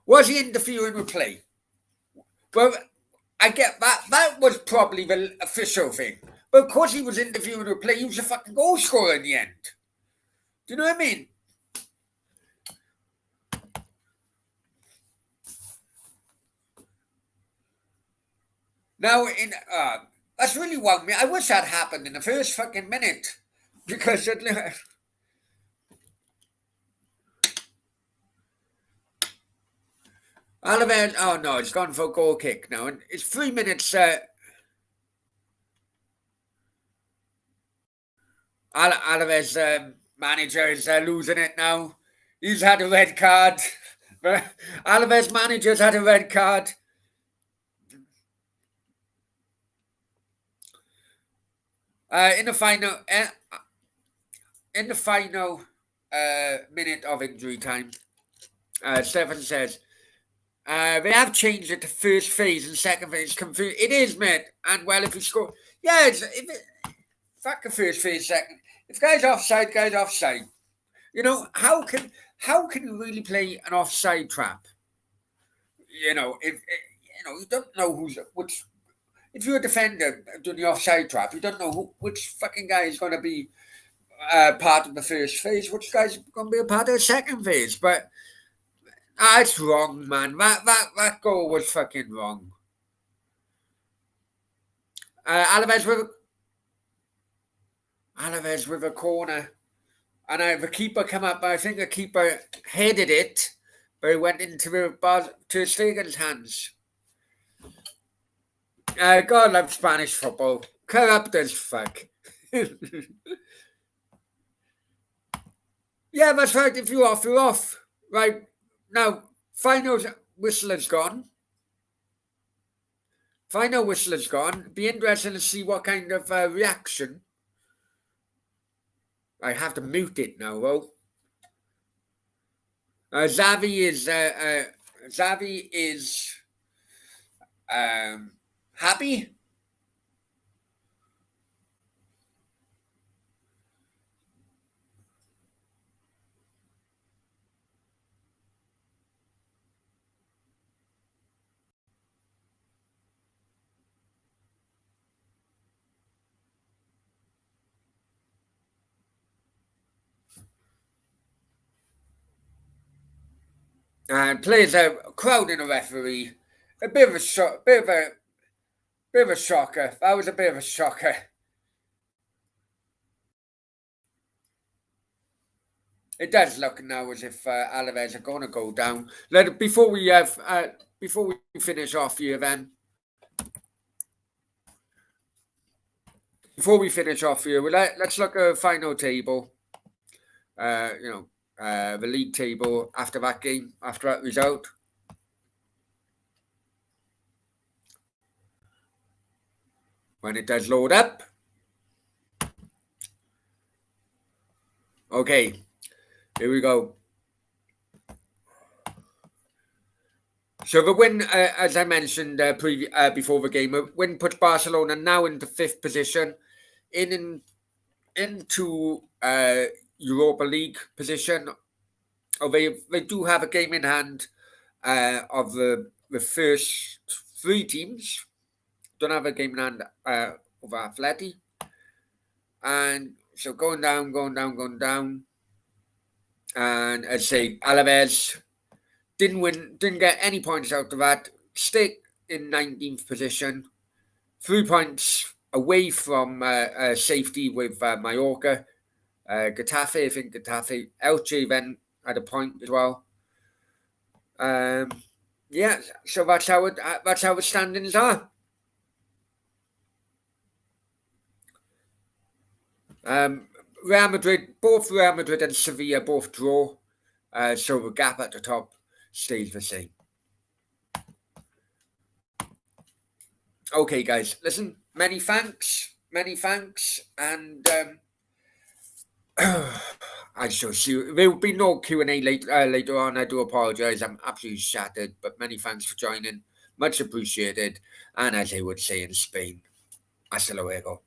Was he interfering with play? Well, I get that. That was probably the official thing. But of course he was interfering with play. He was a fucking goal scorer in the end. Do you know what I mean? Now, that's really wound me. I wish that happened in the first fucking minute. Because Alaves, oh no, it's gone for a goal kick now. And it's 3 minutes. Alaves manager is losing it now. He's had a red card. Alaves manager's had a red card. In the final minute of injury time, Stefan says, they have changed it to first phase and second phase. It is, mate. And well, if you score, yeah, fuck the first phase, second. If guys offside, guys offside. How can you really play an offside trap? If you don't know which. If you're a defender doing the offside trap, you don't know which fucking guy is going to be part of the first phase, which guy's going to be a part of the second phase. But it's wrong, man. That goal was fucking wrong. Alaves with a corner, and the keeper come up. I think the keeper headed it, but it went into Ter Stegen's hands. God love Spanish football. Corrupt as fuck. Yeah, that's right. If you're off, you're off. Right. Now, final whistle has gone. Final whistle has gone. Be interesting to see what kind of reaction. I have to mute it now, though. Xavi is Happy? And players are crowding a referee. A bit of a shock, bit of a shocker. That was a bit of a shocker. It does look now as if Alaves are going to go down. Before we finish off here, then before we finish off here, let's look at the final table. The league table after that game, after that result. When it does load up. Okay, here we go. So the win, as I mentioned before the game, a win puts Barcelona now into fifth position, into Europa League position. Oh, they do have a game in hand of the first three teams. Don't have a game in hand of Atleti. And so going down, going down, going down. And as I say, Alaves didn't get any points out of that. Stay in 19th position. 3 points away from safety with Mallorca. Getafe, I think Getafe. Elche then had a point as well. Yeah, so that's how the standings are. Both Real Madrid and Sevilla both draw, so the gap at the top stays the same. Okay, guys, listen, many thanks, and I shall see you. There will be no Q&A later on. I do apologise. I'm absolutely shattered, but many thanks for joining. Much appreciated. And as they would say in Spain, hasta luego.